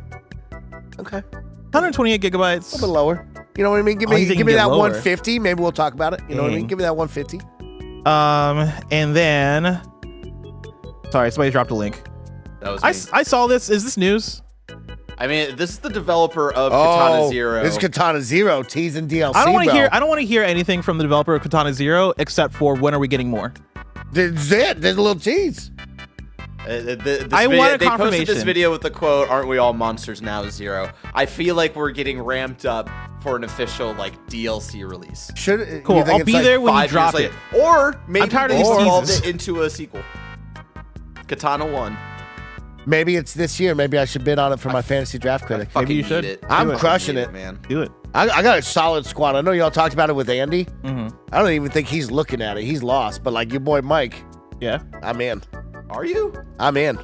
[SPEAKER 2] Okay.
[SPEAKER 1] 128 gigabytes.
[SPEAKER 2] A little bit lower. You know what I mean? Give
[SPEAKER 1] Oh, you
[SPEAKER 2] me
[SPEAKER 1] think
[SPEAKER 2] give
[SPEAKER 1] it
[SPEAKER 2] me
[SPEAKER 1] can
[SPEAKER 2] that
[SPEAKER 1] get lower?
[SPEAKER 2] 150. Maybe we'll talk about it. You know what I mean?
[SPEAKER 1] Dang.
[SPEAKER 2] Give me that 150.
[SPEAKER 1] And then, sorry, somebody dropped a link.
[SPEAKER 3] That was
[SPEAKER 1] I saw this. Is this news?
[SPEAKER 3] I mean, this is the developer of Katana Zero.
[SPEAKER 2] This is Katana Zero. Tease and DLC.
[SPEAKER 1] I don't want to
[SPEAKER 2] bro.
[SPEAKER 1] hear. I don't want to hear anything from the developer of Katana Zero except for when are we getting more?
[SPEAKER 2] That's it. There's a little tease.
[SPEAKER 1] I want a
[SPEAKER 3] They posted
[SPEAKER 1] confirmation.
[SPEAKER 3] this video with the quote, "Aren't we all monsters now?" Zero. I feel like we're getting ramped up for an official DLC release.
[SPEAKER 2] Should
[SPEAKER 1] Cool.
[SPEAKER 2] you think
[SPEAKER 1] I'll
[SPEAKER 2] it's
[SPEAKER 1] be
[SPEAKER 2] like
[SPEAKER 1] there when you
[SPEAKER 3] 5
[SPEAKER 1] drop
[SPEAKER 3] years
[SPEAKER 1] it.
[SPEAKER 3] later. Or maybe
[SPEAKER 1] I'm tired of these
[SPEAKER 3] they evolved
[SPEAKER 1] teases.
[SPEAKER 3] it into a sequel. Katana 1.
[SPEAKER 2] Maybe it's this year. Maybe I should bid on it for my fantasy draft critic.
[SPEAKER 1] Maybe you
[SPEAKER 3] Fucking
[SPEAKER 1] should.
[SPEAKER 3] need it.
[SPEAKER 2] I'm
[SPEAKER 1] Do it.
[SPEAKER 2] crushing
[SPEAKER 3] Need
[SPEAKER 2] it.
[SPEAKER 3] man.
[SPEAKER 1] Do it.
[SPEAKER 2] I got a solid squad. I know y'all talked about it with Andy.
[SPEAKER 1] Mm-hmm.
[SPEAKER 2] I don't even think he's looking at it. He's lost. But like your boy Mike,
[SPEAKER 1] Yeah.
[SPEAKER 2] I'm in.
[SPEAKER 3] Are you?
[SPEAKER 2] I'm in.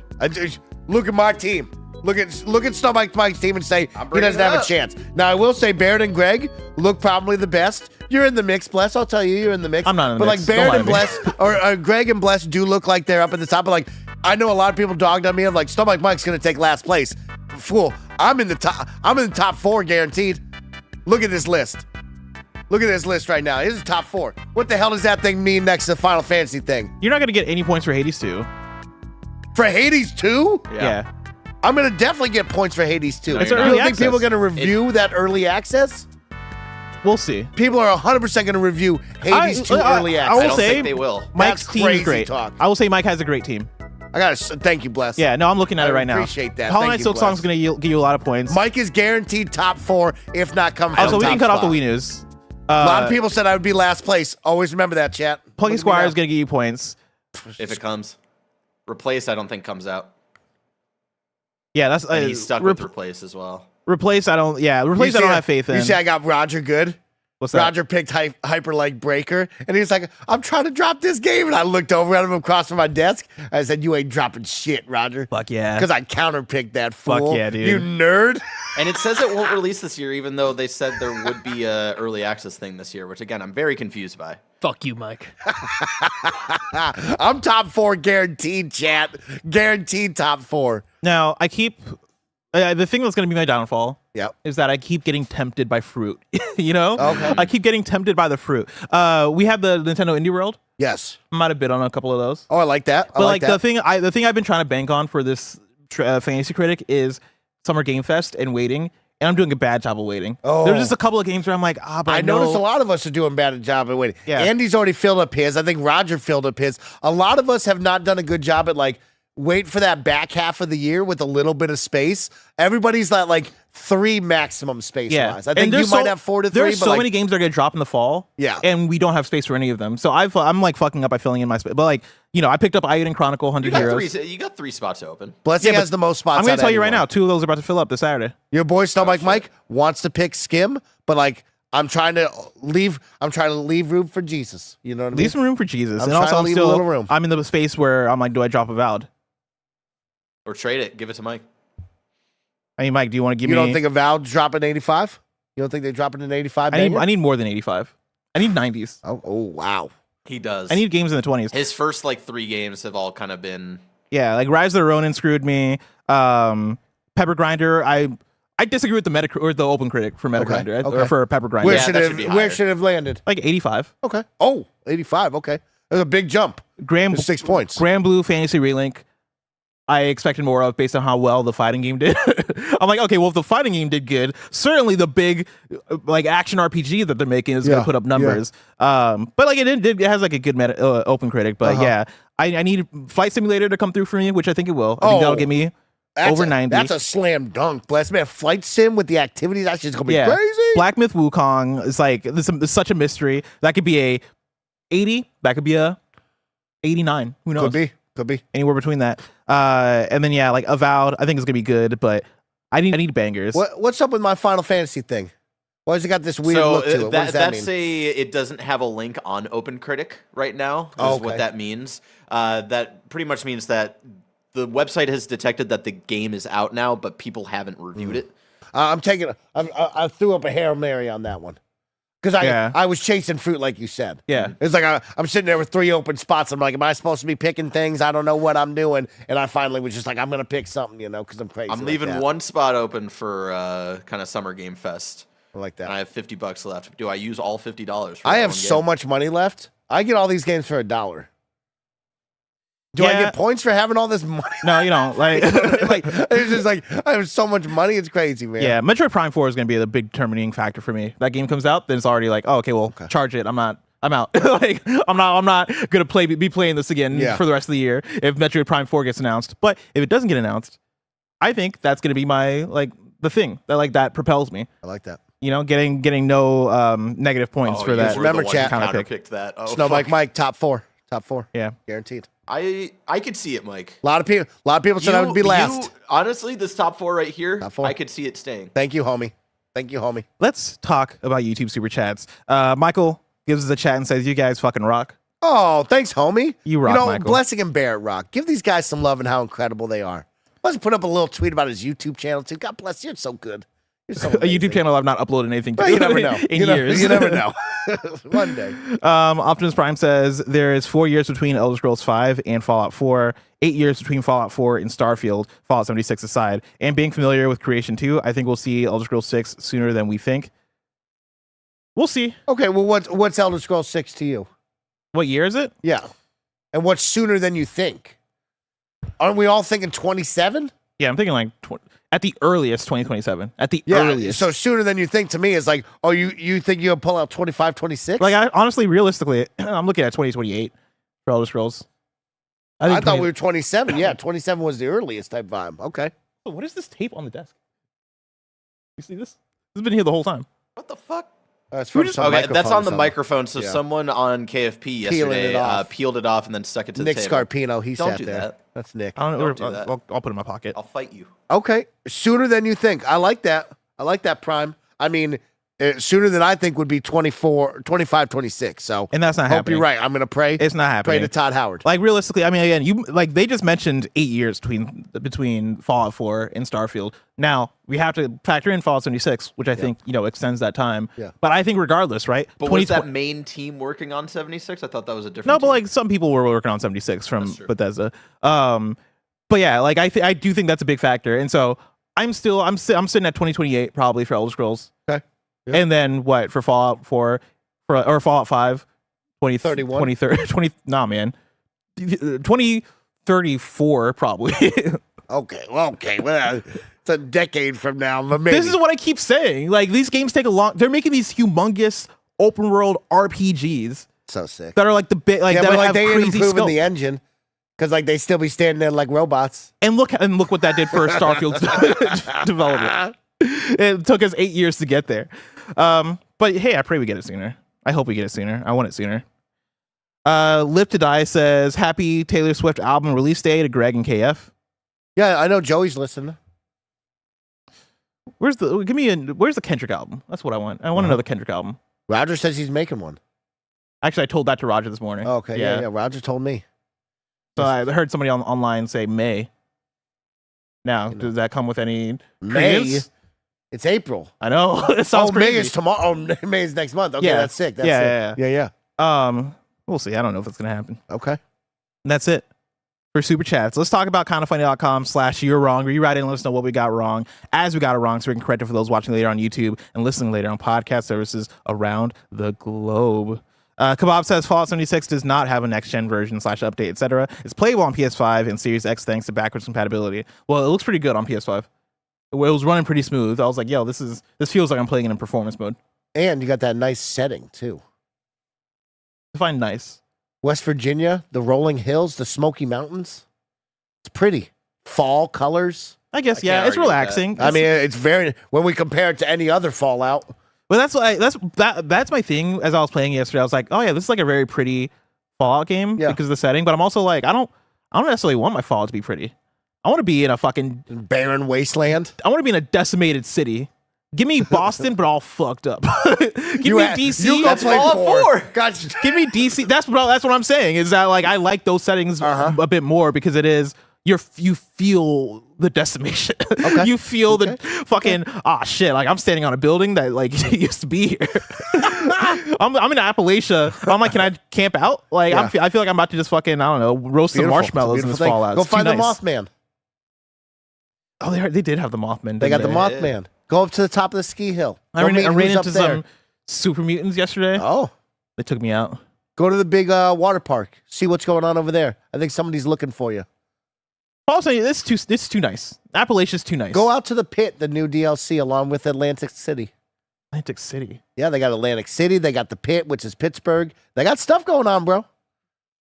[SPEAKER 2] Look at my team. Look at Stomach Mike's team and say he
[SPEAKER 3] bringing
[SPEAKER 2] doesn't
[SPEAKER 3] it
[SPEAKER 2] have a
[SPEAKER 3] up.
[SPEAKER 2] chance. Now I will say Barrett and Greg look probably the best. You're in the mix, Bless. I'll tell you, you're in the mix.
[SPEAKER 1] I'm not in the
[SPEAKER 2] but
[SPEAKER 1] mix.
[SPEAKER 2] like Barrett
[SPEAKER 1] Don't
[SPEAKER 2] and
[SPEAKER 1] lie to
[SPEAKER 2] Bless or Greg and Bless do look like they're up at the top. But like I know a lot of people dogged on me of like Stomach Mike's gonna take last place. Fool. I'm in the top. I'm in the top 4 guaranteed. Look at this list. Look at this list right now. Here's the top 4. What the hell does that thing mean next to the Final Fantasy thing?
[SPEAKER 1] You're not gonna get any points for Hades 2.
[SPEAKER 2] For Hades 2?
[SPEAKER 1] Yeah.
[SPEAKER 2] I'm going to definitely get points for Hades 2.
[SPEAKER 1] It's
[SPEAKER 2] You
[SPEAKER 1] early
[SPEAKER 2] don't think people are
[SPEAKER 1] access.
[SPEAKER 2] going to review that early access?
[SPEAKER 1] We'll see.
[SPEAKER 2] People are 100% going to review Hades 2 early
[SPEAKER 1] I
[SPEAKER 2] access.
[SPEAKER 1] will
[SPEAKER 3] I don't
[SPEAKER 1] say
[SPEAKER 3] think they will.
[SPEAKER 1] Mike's
[SPEAKER 2] That's
[SPEAKER 1] team
[SPEAKER 2] crazy
[SPEAKER 1] is great.
[SPEAKER 2] talk.
[SPEAKER 1] I will say Mike has a great team.
[SPEAKER 2] I got to thank you, Bless.
[SPEAKER 1] Yeah, no, I'm looking at
[SPEAKER 2] I
[SPEAKER 1] it right now.
[SPEAKER 2] appreciate that.
[SPEAKER 1] Hollow
[SPEAKER 2] Thank
[SPEAKER 1] Knight
[SPEAKER 2] you,
[SPEAKER 1] Silk
[SPEAKER 2] Bless.
[SPEAKER 1] Song's going to give you a lot of points.
[SPEAKER 2] Mike is guaranteed top 4, if not come from
[SPEAKER 1] Also, we
[SPEAKER 2] top
[SPEAKER 1] can cut off the
[SPEAKER 2] spot.
[SPEAKER 1] Wii News.
[SPEAKER 2] A lot of people said I would be last place. Always remember that, chat.
[SPEAKER 1] Plucky
[SPEAKER 2] Look at me
[SPEAKER 1] Squire
[SPEAKER 2] now.
[SPEAKER 1] is going to give you points.
[SPEAKER 3] If it comes. Replace, I don't think comes out.
[SPEAKER 1] Yeah, that's
[SPEAKER 3] And he's stuck with Replace as well.
[SPEAKER 1] Replace. I don't. Yeah,
[SPEAKER 2] You
[SPEAKER 1] replace. I
[SPEAKER 2] see
[SPEAKER 1] don't
[SPEAKER 2] I-
[SPEAKER 1] have faith in.
[SPEAKER 2] You see, I got Roger good.
[SPEAKER 1] What's that?
[SPEAKER 2] Roger picked Hyper Like Breaker, and he's like, I'm trying to drop this game. And I looked over at him across from my desk. I said, you ain't dropping shit, Roger.
[SPEAKER 1] Fuck yeah.
[SPEAKER 2] Because I counterpicked that fool.
[SPEAKER 1] Fuck yeah, dude.
[SPEAKER 2] You nerd.
[SPEAKER 3] And it says it won't release this year, even though they said there would be a early access thing this year, which again I'm very confused by.
[SPEAKER 5] Fuck you, Mike.
[SPEAKER 2] I'm top 4 guaranteed, chat. Guaranteed top 4.
[SPEAKER 1] Now I keep. The thing that's going to be my downfall
[SPEAKER 2] Yep.
[SPEAKER 1] is that I keep getting tempted by fruit. You know?
[SPEAKER 2] Okay.
[SPEAKER 1] I keep getting tempted by the fruit. We have the Nintendo Indie World.
[SPEAKER 2] Yes.
[SPEAKER 1] I might have bid on a couple of those.
[SPEAKER 2] Oh, I like that. I
[SPEAKER 1] But
[SPEAKER 2] like that.
[SPEAKER 1] the thing I've been trying to bank on for this Fantasy Critic is Summer Game Fest and waiting, and I'm doing a bad job of waiting.
[SPEAKER 2] Oh.
[SPEAKER 1] There's just a couple of games where I'm like, but
[SPEAKER 2] I
[SPEAKER 1] know
[SPEAKER 2] noticed a lot of us are doing a bad job at waiting.
[SPEAKER 1] Yeah.
[SPEAKER 2] Andy's already filled up his. I think Roger filled up his. A lot of us have not done a good job at like wait for that back half of the year with a little bit of space. Everybody's at like 3 maximum space wise. I think you
[SPEAKER 1] there's
[SPEAKER 2] might have 4 to 3.
[SPEAKER 1] There's
[SPEAKER 2] but
[SPEAKER 1] so
[SPEAKER 2] like,
[SPEAKER 1] many games that are going to drop in the fall.
[SPEAKER 2] Yeah.
[SPEAKER 1] And we don't have space for any of them. So I'm like fucking up by filling in my space. But like, you know, I picked up Eiyuden Chronicle, 100 Heroes.
[SPEAKER 3] You got 3 spots open.
[SPEAKER 2] Blessing
[SPEAKER 1] Yeah,
[SPEAKER 2] has the most spots.
[SPEAKER 1] I'm going to
[SPEAKER 2] out
[SPEAKER 1] tell you right
[SPEAKER 2] anyone.
[SPEAKER 1] now, 2 of those are about to fill up this Saturday.
[SPEAKER 2] Your boy Snowbike Mike wants to pick Skim, but like I'm trying to leave room for Jesus. You know what I mean?
[SPEAKER 1] Leave some room for Jesus.
[SPEAKER 2] I'm
[SPEAKER 1] and also,
[SPEAKER 2] trying to leave a little room.
[SPEAKER 1] I'm in the space where I'm like, do I drop Avowed?
[SPEAKER 3] Or trade it. Give it to Mike.
[SPEAKER 1] I mean, Mike, do you want to give
[SPEAKER 2] You
[SPEAKER 1] me?
[SPEAKER 2] don't think Avowed's dropping 85? You don't think they're dropping an 85?
[SPEAKER 1] I need more than 85. I need 90s.
[SPEAKER 2] Oh, wow.
[SPEAKER 3] He does.
[SPEAKER 1] I need games in the 20s.
[SPEAKER 3] His first like 3 games have all kind of been.
[SPEAKER 1] Yeah, like Rise of the Ronin screwed me. Pepper Grinder, I disagree with the Open Critic for Meta
[SPEAKER 2] Okay,
[SPEAKER 1] Grinder
[SPEAKER 2] okay.
[SPEAKER 1] or for Pepper Grinder.
[SPEAKER 2] Where
[SPEAKER 3] Yeah,
[SPEAKER 2] should
[SPEAKER 3] that
[SPEAKER 2] it
[SPEAKER 3] should be
[SPEAKER 2] where
[SPEAKER 3] higher.
[SPEAKER 2] should it have landed?
[SPEAKER 1] Like 85.
[SPEAKER 2] Okay. Oh, 85. Okay. That's a big jump.
[SPEAKER 1] Grand
[SPEAKER 2] 6 points.
[SPEAKER 1] Grand Blue Fantasy Relink. I expected more of based on how well the fighting game did. I'm like, okay, well, if the fighting game did good, certainly the big like action RPG that they're making is going
[SPEAKER 2] Yeah,
[SPEAKER 1] to put up numbers. But like it has like a good Open Critic. But yeah, I need Flight Simulator to come through for me, which I think it will. I think that'll get me over 90.
[SPEAKER 2] That's a slam dunk. Bless man, Flight Sim with the activities. That's just gonna be
[SPEAKER 1] Yeah.
[SPEAKER 2] crazy.
[SPEAKER 1] Black Myth Wukong is like this is such a mystery. That could be a 80. That could be a 89. Who knows?
[SPEAKER 2] Could be.
[SPEAKER 1] Anywhere between that. And then yeah, like Avowed, I think it's gonna be good, but I need bangers.
[SPEAKER 2] What's up with my Final Fantasy thing? Why has it got this weird
[SPEAKER 3] So
[SPEAKER 2] look to it? What does that mean?
[SPEAKER 3] that's it doesn't have a link on Open Critic right now. Is
[SPEAKER 2] Oh, okay.
[SPEAKER 3] what that means. That pretty much means that the website has detected that the game is out now, but people haven't reviewed it.
[SPEAKER 2] I'm taking. I threw up a Hail Mary on that one because I was chasing fruit like you said.
[SPEAKER 1] Yeah.
[SPEAKER 2] It's like I'm sitting there with 3 open spots. I'm like, am I supposed to be picking things? I don't know what I'm doing. And I finally was just like, I'm gonna pick something, because I'm crazy.
[SPEAKER 3] I'm
[SPEAKER 2] like
[SPEAKER 3] leaving
[SPEAKER 2] that.
[SPEAKER 3] 1 spot open for kind of Summer Game Fest.
[SPEAKER 2] I like that.
[SPEAKER 3] And I have $50 left. Do I use all $50?
[SPEAKER 2] I have so much money left. I get all these games for $1. Do I
[SPEAKER 1] Yeah.
[SPEAKER 2] get points for having all this money?
[SPEAKER 1] No, you don't. Like,
[SPEAKER 2] like it's just like I have so much money. It's crazy, man.
[SPEAKER 1] yeah, Metroid Prime 4 is going to be the big determining factor for me. That game comes out, then it's already like, oh, okay, well, charge it. I'm out. Like, I'm not going to be playing this again
[SPEAKER 2] Yeah.
[SPEAKER 1] for the rest of the year if Metroid Prime 4 gets announced. But if it doesn't get announced, I think that's going to be my the thing that propels me.
[SPEAKER 2] I like that.
[SPEAKER 1] Getting no negative points for that.
[SPEAKER 2] Remember, chat.
[SPEAKER 3] Counterpicked that. Oh,
[SPEAKER 2] Snowbike
[SPEAKER 3] fuck.
[SPEAKER 2] Mike, top 4. Top 4.
[SPEAKER 1] Yeah.
[SPEAKER 2] Guaranteed.
[SPEAKER 3] I could see it, Mike.
[SPEAKER 2] A lot of people said I would be last.
[SPEAKER 3] Honestly, this top 4 right here,
[SPEAKER 2] Top 4.
[SPEAKER 3] I could see it staying.
[SPEAKER 2] Thank you, homie.
[SPEAKER 1] Let's talk about YouTube Super Chats. Michael gives us a chat and says, you guys fucking rock.
[SPEAKER 2] Oh, thanks, homie.
[SPEAKER 1] You rock, Michael.
[SPEAKER 2] Blessing and Barrett rock. Give these guys some love and how incredible they are. Let's put up a little tweet about his YouTube channel too. God bless you. You're so good. You're so
[SPEAKER 1] A
[SPEAKER 2] amazing.
[SPEAKER 1] YouTube channel I've not uploaded anything to
[SPEAKER 2] Well, you never know.
[SPEAKER 1] in years.
[SPEAKER 2] You never know. One day.
[SPEAKER 1] Optimus Prime says there is 4 years between Elder Scrolls 5 and Fallout 4, 8 years between Fallout 4 and Starfield, Fallout 76 aside. And being familiar with Creation 2, I think we'll see Elder Scrolls 6 sooner than we think. We'll see.
[SPEAKER 2] Okay, well, what's Elder Scrolls 6 to you?
[SPEAKER 1] What year is it?
[SPEAKER 2] Yeah. And what's sooner than you think? aren't we all thinking 27?
[SPEAKER 1] Yeah, I'm thinking like at the earliest 2027. At the
[SPEAKER 2] Yeah,
[SPEAKER 1] earliest.
[SPEAKER 2] so sooner than you think to me is like, oh, you think you'll pull out 25, 26?
[SPEAKER 1] Like, I honestly, realistically, I'm looking at 2028 for Elder Scrolls.
[SPEAKER 2] I thought we were 27. Yeah, 27 was the earliest type vibe. Okay.
[SPEAKER 1] Oh, what is this tape on the desk? You see this? This has been here the whole time.
[SPEAKER 3] What the fuck?
[SPEAKER 2] That's from some
[SPEAKER 3] Okay, that's on the
[SPEAKER 2] microphone.
[SPEAKER 3] microphone. So
[SPEAKER 2] Yeah.
[SPEAKER 3] someone on KFP yesterday peeled it off and then stuck it to
[SPEAKER 2] Nick
[SPEAKER 3] the table.
[SPEAKER 2] Scarpino, he
[SPEAKER 3] Don't
[SPEAKER 2] sat
[SPEAKER 3] do
[SPEAKER 2] there.
[SPEAKER 3] that.
[SPEAKER 2] That's Nick.
[SPEAKER 1] I don't know.
[SPEAKER 3] Don't do that.
[SPEAKER 1] I'll put it in my pocket.
[SPEAKER 3] I'll fight you.
[SPEAKER 2] Okay, sooner than you think. I like that. I like that, Prime. I mean, sooner than I think would be 24, 25, 26. So,
[SPEAKER 1] And that's not
[SPEAKER 2] hope
[SPEAKER 1] happening.
[SPEAKER 2] you're right. I'm going to pray.
[SPEAKER 1] It's not happening.
[SPEAKER 2] Pray to Todd Howard.
[SPEAKER 1] Like, realistically, I mean, again, they just mentioned 8 years between Fallout 4 and Starfield. Now we have to factor in Fallout 76, which I think extends that time.
[SPEAKER 2] Yeah.
[SPEAKER 1] But I think regardless, right?
[SPEAKER 3] But was that main team working on 76? I thought that was a different.
[SPEAKER 1] No, but
[SPEAKER 3] team.
[SPEAKER 1] like some people were working on 76 from Bethesda. But yeah, like I do think that's a big factor, and so I'm sitting at 2028 probably for Elder Scrolls.
[SPEAKER 2] Okay. Yeah.
[SPEAKER 1] And then what for Fallout 4 or Fallout 5?
[SPEAKER 2] 2031?
[SPEAKER 1] 2030, nah, man. 2034 probably.
[SPEAKER 2] Okay. Well, it's a decade from now, but maybe.
[SPEAKER 1] This is what I keep saying. Like, these games take a long. They're making these humongous open world RPGs
[SPEAKER 2] so sick.
[SPEAKER 1] that are like the big, like
[SPEAKER 2] Yeah,
[SPEAKER 1] that
[SPEAKER 2] but like
[SPEAKER 1] have
[SPEAKER 2] they ain't
[SPEAKER 1] crazy
[SPEAKER 2] improving
[SPEAKER 1] scope.
[SPEAKER 2] the engine because like they still be standing there like robots.
[SPEAKER 1] And look what that did for Starfield's development. It took us 8 years to get there. But hey, I pray we get it sooner. I hope we get it sooner. I want it sooner. Live to Die says, happy Taylor Swift album release day to Greg and KF.
[SPEAKER 2] Yeah, I know Joey's listening.
[SPEAKER 1] Where's the Kendrick album? That's what I want. I want another Kendrick album.
[SPEAKER 2] Roger says he's making one.
[SPEAKER 1] Actually, I told that to Roger this morning.
[SPEAKER 2] Oh, okay, yeah. Roger told me.
[SPEAKER 1] So I heard somebody online say May. Now, does that come with any
[SPEAKER 2] May?
[SPEAKER 1] credence?
[SPEAKER 2] It's April.
[SPEAKER 1] I know. It sounds crazy.
[SPEAKER 2] May is tomorrow. Oh, May is next month. Okay,
[SPEAKER 1] Yeah.
[SPEAKER 2] that's sick. That's
[SPEAKER 1] Yeah,
[SPEAKER 2] sick. Yeah.
[SPEAKER 1] We'll see. I don't know if it's gonna happen.
[SPEAKER 2] Okay.
[SPEAKER 1] And that's it for Super Chats. Let's talk about kindoffunny.com/you're wrong. Rewrite it and let us know what we got wrong as we got it wrong so we can correct it for those watching later on YouTube and listening later on podcast services around the globe. Kebab says Fallout 76 does not have a next-gen version / update, etc. It's playable on PS5 and Series X thanks to backwards compatibility. Well, it looks pretty good on PS5. It was running pretty smooth. I was like, yo, this feels like I'm playing it in performance mode.
[SPEAKER 2] And you got that nice setting too.
[SPEAKER 1] Define nice.
[SPEAKER 2] West Virginia, the rolling hills, the Smoky Mountains. It's pretty. Fall colors.
[SPEAKER 1] I guess,
[SPEAKER 3] I
[SPEAKER 1] yeah,
[SPEAKER 3] can't
[SPEAKER 1] it's
[SPEAKER 3] argue with
[SPEAKER 1] relaxing.
[SPEAKER 2] I mean, it's very when we compare it to any other Fallout.
[SPEAKER 1] But that's my thing. As I was playing yesterday, I was like, oh yeah, this is like a very pretty Fallout game because of the setting. But I'm also like, I don't necessarily want my Fallout to be pretty. I want to be in a fucking
[SPEAKER 2] Barren wasteland.
[SPEAKER 1] I want to be in a decimated city. Give me Boston, but all fucked up. Give me DC.
[SPEAKER 2] You go play
[SPEAKER 3] Fallout 4.
[SPEAKER 2] Gotcha.
[SPEAKER 1] Give me DC. That's what I'm saying. Is that like I like those settings a bit more because it is you feel the decimation.
[SPEAKER 2] Okay.
[SPEAKER 1] You feel the fucking shit. Like I'm standing on a building that like used to be here. I'm in Appalachia. I'm like, can I camp out? Like I feel like I'm about to just fucking I don't know roast some marshmallows in this Fallout.
[SPEAKER 2] Go
[SPEAKER 1] It's
[SPEAKER 2] find
[SPEAKER 1] too
[SPEAKER 2] the
[SPEAKER 1] nice.
[SPEAKER 2] Mothman.
[SPEAKER 1] Oh, they did have the Mothman.
[SPEAKER 2] They got the
[SPEAKER 1] didn't
[SPEAKER 2] Mothman. Go up to the top of the ski hill.
[SPEAKER 1] I ran into some super mutants yesterday.
[SPEAKER 2] Oh.
[SPEAKER 1] They took me out.
[SPEAKER 2] Go to the big water park. See what's going on over there. I think somebody's looking for you.
[SPEAKER 1] Also, this is too nice. Appalachia's too nice.
[SPEAKER 2] Go out to the pit, the new DLC, along with Atlantic City.
[SPEAKER 1] Atlantic City.
[SPEAKER 2] Yeah, they got Atlantic City. They got the pit, which is Pittsburgh. They got stuff going on, bro.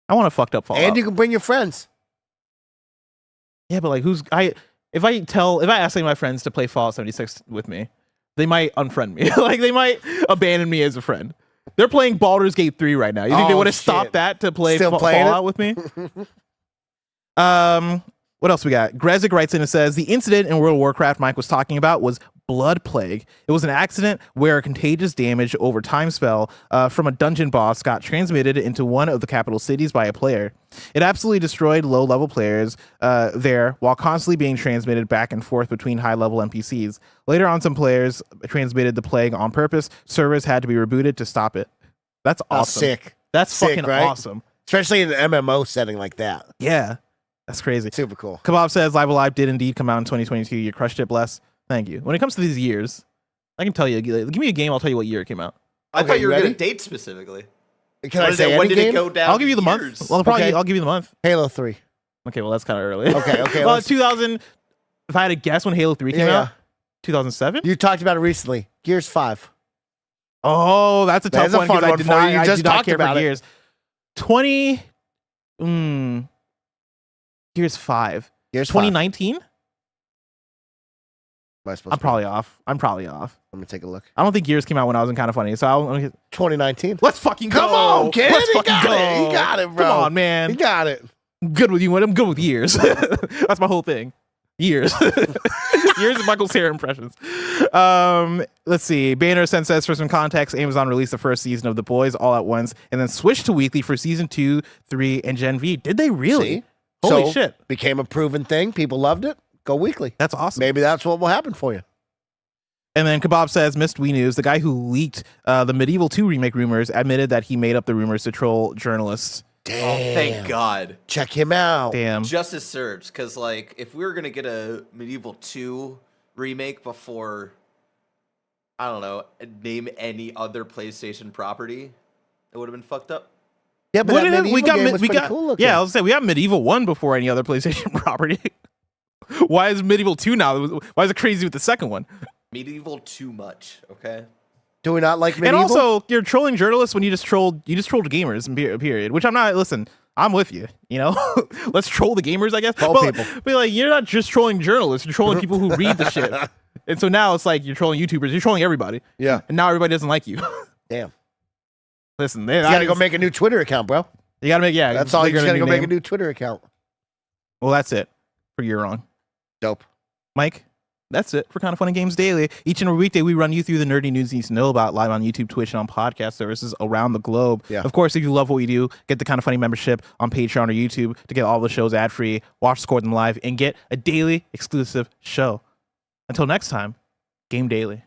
[SPEAKER 1] I want a fucked up Fallout.
[SPEAKER 2] And you can bring your friends.
[SPEAKER 1] Yeah, but like, if I ask any of my friends to play Fallout 76 with me, they might unfriend me. Like, they might abandon me as a friend. They're playing Baldur's Gate 3 right now. You think they would have stopped that to play Fallout with me? What else we got? Grezik writes in and says, the incident in World of Warcraft Mike was talking about was Blood Plague. It was an accident where a contagious damage over time spell from a dungeon boss got transmitted into one of the capital cities by a player. It absolutely destroyed low-level players there while constantly being transmitted back and forth between high-level NPCs. Later on, some players transmitted the plague on purpose. Servers had to be rebooted to stop it. That's awesome.
[SPEAKER 2] Sick.
[SPEAKER 1] That's
[SPEAKER 2] Sick,
[SPEAKER 1] fucking
[SPEAKER 2] right?
[SPEAKER 1] awesome.
[SPEAKER 2] Especially in an MMO setting like that.
[SPEAKER 1] Yeah. That's crazy.
[SPEAKER 2] Super cool.
[SPEAKER 1] Kebab says Live Alive did indeed come out in 2022. You crushed it, bless. Thank you. When it comes to these years, I can tell you. Give me a game, I'll tell you what year it came out.
[SPEAKER 3] I thought you were
[SPEAKER 2] ready?
[SPEAKER 3] going to date specifically.
[SPEAKER 2] Can I say
[SPEAKER 3] when
[SPEAKER 2] any
[SPEAKER 3] did
[SPEAKER 2] game?
[SPEAKER 3] it go down?
[SPEAKER 1] I'll give you the
[SPEAKER 3] years?
[SPEAKER 1] month. Well, I'll give you the month.
[SPEAKER 2] Halo 3.
[SPEAKER 1] Okay, well that's kind of early.
[SPEAKER 2] Okay.
[SPEAKER 1] Well, 2000. If I had to guess when Halo 3 came out, 2007.
[SPEAKER 2] You talked about it recently. Gears 5.
[SPEAKER 1] Oh, that's a tough
[SPEAKER 2] That's a
[SPEAKER 1] one
[SPEAKER 2] fun
[SPEAKER 1] because I
[SPEAKER 2] one
[SPEAKER 1] did
[SPEAKER 2] for
[SPEAKER 1] not.
[SPEAKER 2] you. You
[SPEAKER 1] I
[SPEAKER 2] just
[SPEAKER 1] did not
[SPEAKER 2] talked
[SPEAKER 1] care
[SPEAKER 2] about
[SPEAKER 1] for
[SPEAKER 2] it.
[SPEAKER 1] Gears. 20. Gears 5.
[SPEAKER 2] Gears
[SPEAKER 1] 2019.
[SPEAKER 2] Am I supposed
[SPEAKER 1] I'm
[SPEAKER 2] to-
[SPEAKER 1] probably off.
[SPEAKER 2] Let me take a look.
[SPEAKER 1] I don't think Gears came out when I was in Kind of Funny. So
[SPEAKER 2] 2019.
[SPEAKER 1] let's fucking go.
[SPEAKER 2] Come on, kid.
[SPEAKER 1] Let's
[SPEAKER 2] He
[SPEAKER 1] fucking
[SPEAKER 2] got
[SPEAKER 1] go.
[SPEAKER 2] it. He got it, bro.
[SPEAKER 1] Come on, man.
[SPEAKER 2] You got it.
[SPEAKER 1] I'm good with you. I'm good with years. That's my whole thing. Years. Years of Michael Cera impressions. Let's see. Banner says for some context, Amazon released the first season of The Boys all at once and then switched to weekly for season 2, 3, and Gen V. Did they really?
[SPEAKER 2] See?
[SPEAKER 1] Holy
[SPEAKER 2] So,
[SPEAKER 1] shit.
[SPEAKER 2] Became a proven thing. People loved it. Go weekly.
[SPEAKER 1] That's awesome.
[SPEAKER 2] Maybe that's what will happen for you.
[SPEAKER 1] And then Kebab says, missed Wii News. The guy who leaked the Medieval 2 remake rumors admitted that he made up the rumors to troll journalists.
[SPEAKER 2] Damn.
[SPEAKER 3] Oh, thank God.
[SPEAKER 2] Check him out.
[SPEAKER 1] Damn.
[SPEAKER 3] Justice served, because like if we were gonna get a Medieval 2 remake before, I don't know, name any other PlayStation property, it would have been fucked up.
[SPEAKER 2] Yeah, but that Medieval game was pretty cool looking.
[SPEAKER 1] Yeah, I was saying we got Medieval 1 before any other PlayStation property. Why is Medieval 2 now? Why is it crazy with the second one?
[SPEAKER 3] Medieval too much, okay?
[SPEAKER 2] Do we not like Medieval?
[SPEAKER 1] And also, you're trolling journalists when you just trolled gamers, period. Which I'm not. Listen, I'm with you. You know, let's troll the gamers, I guess.
[SPEAKER 2] Troll people.
[SPEAKER 1] But like, you're not just trolling journalists. You're trolling people who read the shit. And so now it's like you're trolling YouTubers. You're trolling everybody.
[SPEAKER 2] Yeah.
[SPEAKER 1] And now everybody doesn't like you.
[SPEAKER 2] Damn.
[SPEAKER 1] Listen,
[SPEAKER 2] You gotta go make a new Twitter account, bro.
[SPEAKER 1] You gotta make. Yeah,
[SPEAKER 2] That's all. You
[SPEAKER 1] figure
[SPEAKER 2] just
[SPEAKER 1] out
[SPEAKER 2] gotta go
[SPEAKER 1] new
[SPEAKER 2] make a
[SPEAKER 1] name.
[SPEAKER 2] new Twitter account.
[SPEAKER 1] Well, that's it for You're Wrong.
[SPEAKER 2] Dope.
[SPEAKER 1] Mike, that's it for Kind of Funny Games Daily. Each and every weekday, we run you through the nerdy news you need to know about live on YouTube, Twitch, and on podcast services around the globe.
[SPEAKER 2] Yeah.
[SPEAKER 1] Of course, if you love what we do, get the Kind of Funny membership on Patreon or YouTube to get all the shows ad-free, watch Score them live, and get a daily exclusive show. Until next time, Game Daily.